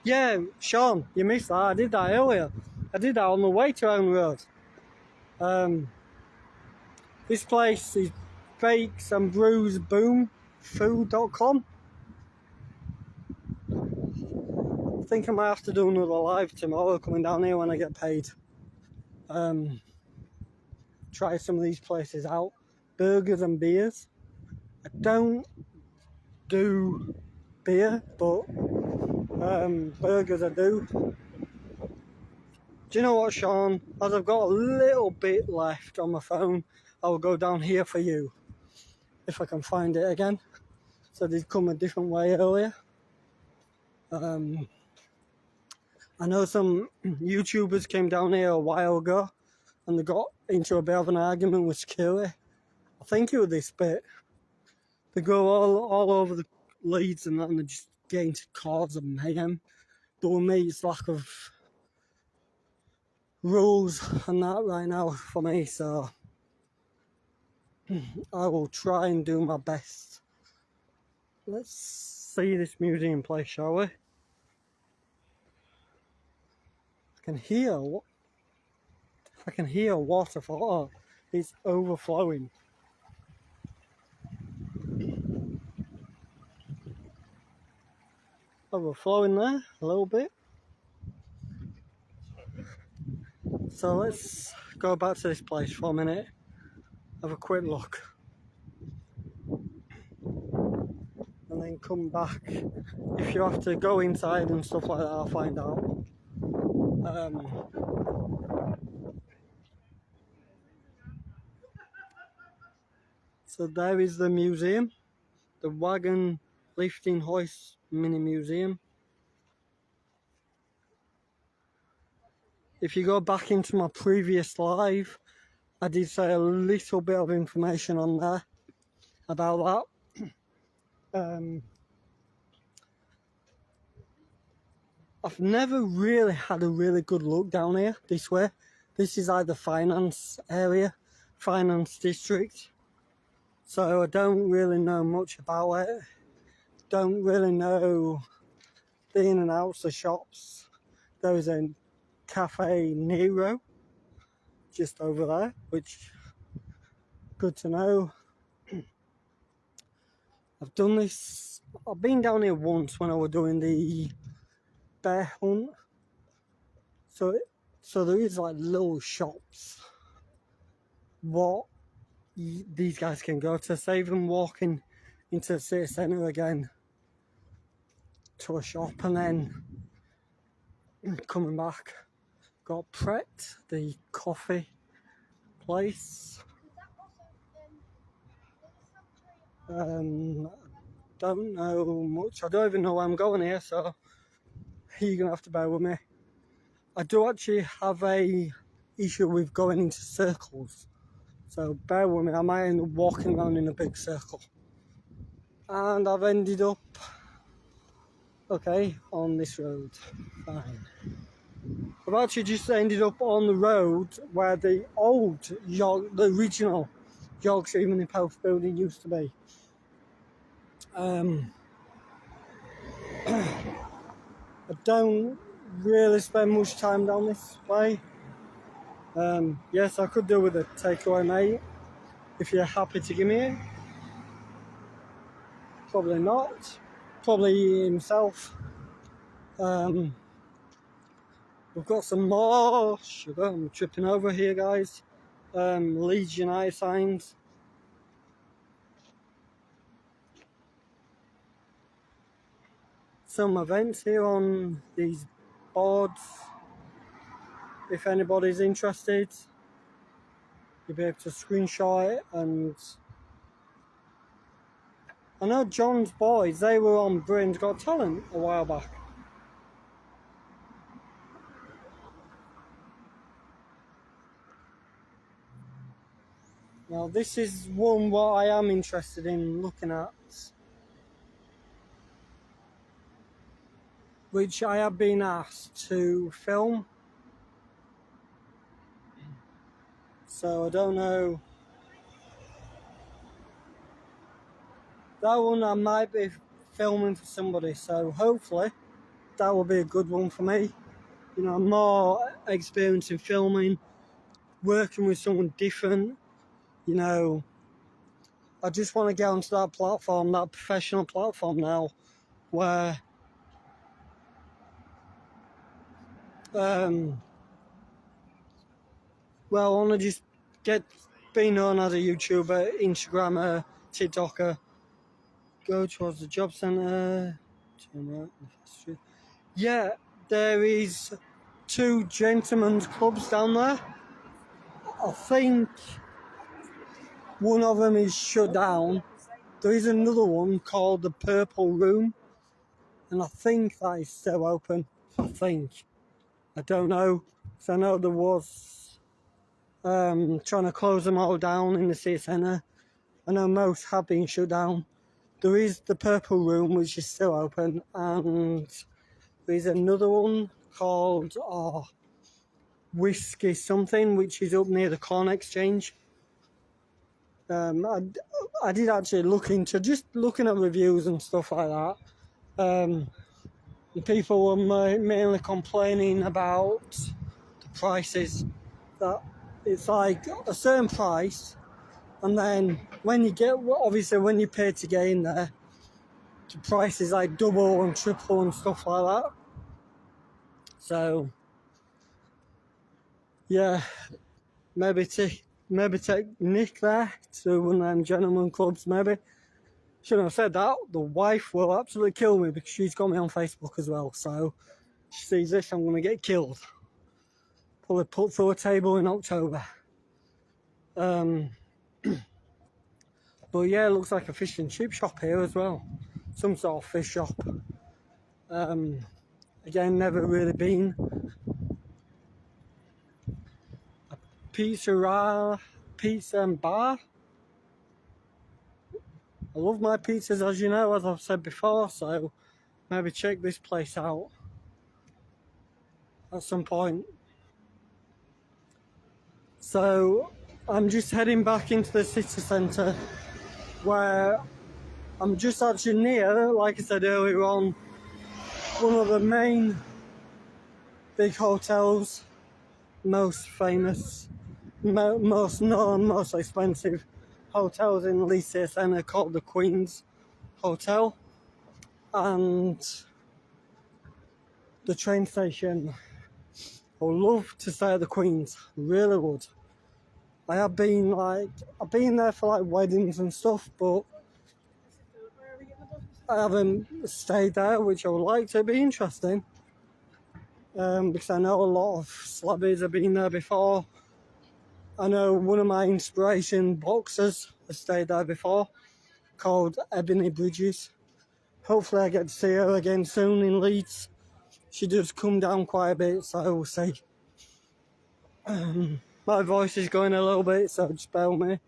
Yeah, Sean, you missed that. I did that earlier. I did that on the way to Elland Road. This place is Bakes and Brews Boom Food.com. I think I might have to do another live tomorrow coming down here when I get paid. Try some of these places out. Burgers and beers. I don't do beer, but burgers I do. Do you know what, Sean? As I've got a little bit left on my phone, I'll go down here for you. If I can find it again. So they'd come a different way earlier. I know some YouTubers came down here a while ago and they got into a bit of an argument with security. I think it was this bit. They go all over the leads and then they just get into cars and mayhem. But with me, it's lack of rules and that right now for me, so I will try and do my best. Let's see this museum place, shall we? I can hear a waterfall. Oh, it's overflowing. Overflowing there a little bit. So let's go back to this place for a minute, have a quick look, and then come back. If you have to go inside and stuff like that, I'll find out. So there is the museum, the Wagon Lifting Hoist Mini Museum. If you go back into my previous live, I did say a little bit of information on there about that. I've never really had a really good look down here this way. This is like the finance area, finance district. So I don't really know much about it. Don't really know the in and outs of shops. There is a Cafe Nero just over there, which good to know. I've done this, I've been down here once when I was doing the bear hunt. So there is like little shops what these guys can go to, save them walking into the city centre again to a shop and then coming back. Got Pret, the coffee place. Don't know much. I don't even know where I'm going here, so you're gonna have to bear with me. I do actually have a issue with going into circles, so bear with me. I might end up walking around in a big circle. And I've ended up, okay, on this road. Fine. I've actually just ended up on the road where the original Yorkshire Evening Post building used to be. I don't really spend much time down this way. Yes, I could do with a takeaway, mate, if you're happy to give me it. Probably not. Probably himself. We've got some more sugar. I'm tripping over here, guys. Leeds United signs. Some events here on these boards. If anybody's interested, you'll be able to screenshot it and I know John's boys, they were on Britain's Got Talent a while back. Now this is one what I am interested in looking at, which I have been asked to film. So I don't know. That one I might be filming for somebody, so hopefully that will be a good one for me. You know, more experience in filming, working with someone different. You know, I just want to get onto that platform, that professional platform now, where well, I want to just be known as a YouTuber, Instagrammer, TikToker, go towards the job centre, turn right. Yeah, there is 2 gentlemen's clubs down there. I think one of them is shut down. There is another one called the Purple Room, and I think that is still open. I don't know, because I know there was trying to close them all down in the city centre. I know most have been shut down. There is the Purple Room, which is still open, and there is another one called Whiskey something, which is up near the Corn Exchange. I did actually look into just looking at reviews and stuff like that. The people were mainly complaining about the prices, that it's like a certain price, and then when you pay to get in there, the price is like double and triple and stuff like that. So yeah, maybe take Nick there to one of them gentlemen clubs, maybe. Shouldn't have said that. The wife will absolutely kill me because she's got me on Facebook as well. So she sees this, I'm going to get killed. Probably put through a table in October. But yeah, it looks like a fish and chip shop here as well. Some sort of fish shop. Again, never really been. A pizza and bar. I love my pizzas, as you know, as I've said before, so maybe check this place out at some point. So I'm just heading back into the city centre, where I'm just actually near, like I said earlier on, one of the main big hotels, most famous, most known, most expensive hotels in Leeds City Centre, called the Queen's Hotel, and the train station. I would love to stay at the Queen's, really would. I've been there for like weddings and stuff, but I haven't stayed there, which I would like to. Be interesting, because I know a lot of celebrities have been there before. I know one of my inspiration boxers has stayed there before, called Ebony Bridges. Hopefully I get to see her again soon in Leeds. She does come down quite a bit, so we'll see. My voice is going a little bit, so just bear with me.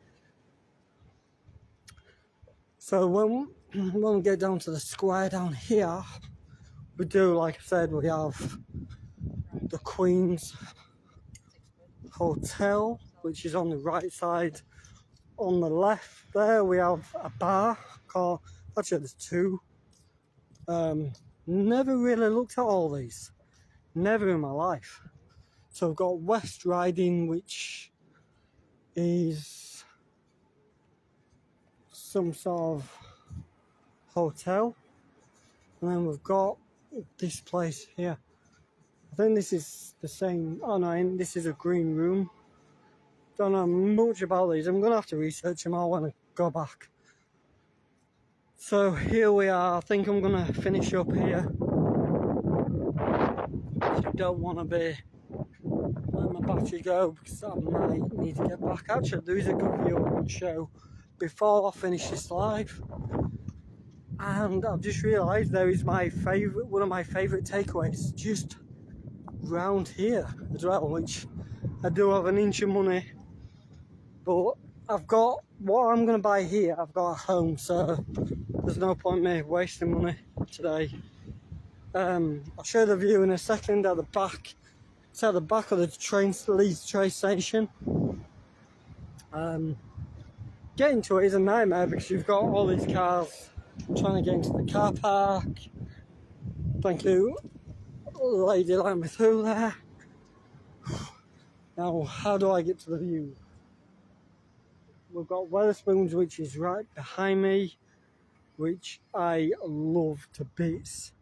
So when we get down to the square down here, we do, like I said, we have the Queen's Hotel, which is on the right side. On the left there, we have a bar called, actually there's 2. Never really looked at all these. Never in my life. So we've got West Riding, which is some sort of hotel. And then we've got this place here. I think this is the same. Oh no, this is a green room. Don't know much about these. I'm going to have to research them all when I go back. So here we are. I think I'm going to finish up here. I don't want to be letting my battery go because I might need to get back. Actually, there is a good view I can show before I finish this live. And I've just realised there is one of my favourite takeaways just round here as well, which I do have an inch of money, but I've got what I'm going to buy here, I've got at home, so there's no point me wasting money today. I'll show the view in a second at the back. It's at the back of the Leeds train station. Getting to it is a nightmare because you've got all these cars trying to get into the car park. Thank you, lady, let me through there. Now, how do I get to the view? We've got Wetherspoons, which is right behind me, which I love to bits.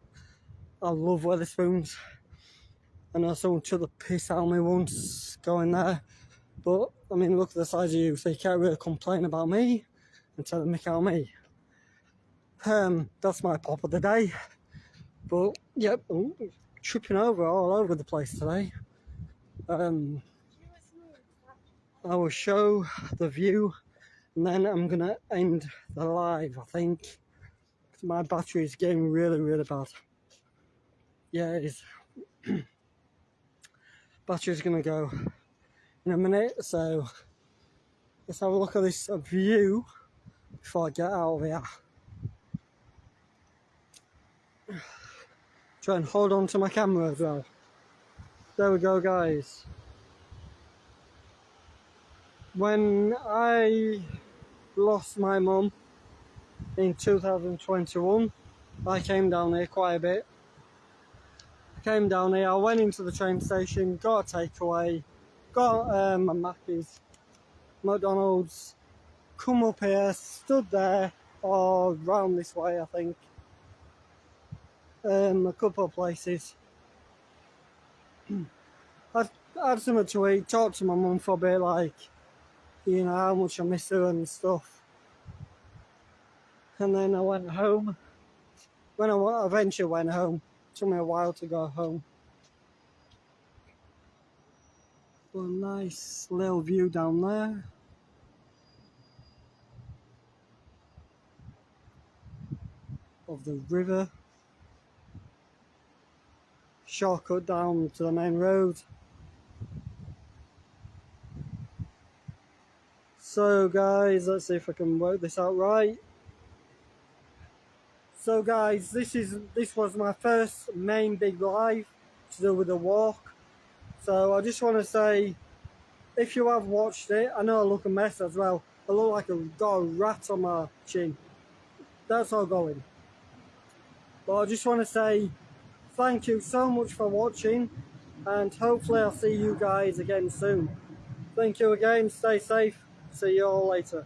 I love Wetherspoons. I know someone took the piss out of me once going there, but I mean, look at the size of you, so you can't really complain about me and tell the mick out of me. That's my pop of the day. But yep, tripping over all over the place today. I will show the view and then I'm gonna end the live, I think, because my battery is getting really bad. Yeah, it is. Battery's gonna go in a minute, so let's have a look at this view before I get out of here. Try and hold on to my camera as well. There we go, guys. When I lost my mum in 2021, I came down here quite a bit. I came down here, I went into the train station, got a takeaway, got a Mackey's, McDonald's, come up here, stood there, or round this way I think, a couple of places. I had something to eat, talked to my mum for a bit, like, you know, how much I miss her and stuff. And then I went home. When I eventually went home, it took me a while to go home. But a nice little view down there. Of the river. Shortcut down to the main road. So guys, let's see if I can work this out right. So guys, this was my first main big live to do with the walk. So I just want to say, if you have watched it, I know I look a mess as well. I look like I've got a rat on my chin. That's all going. But I just want to say thank you so much for watching, and hopefully I'll see you guys again soon. Thank you again, stay safe, see you all later.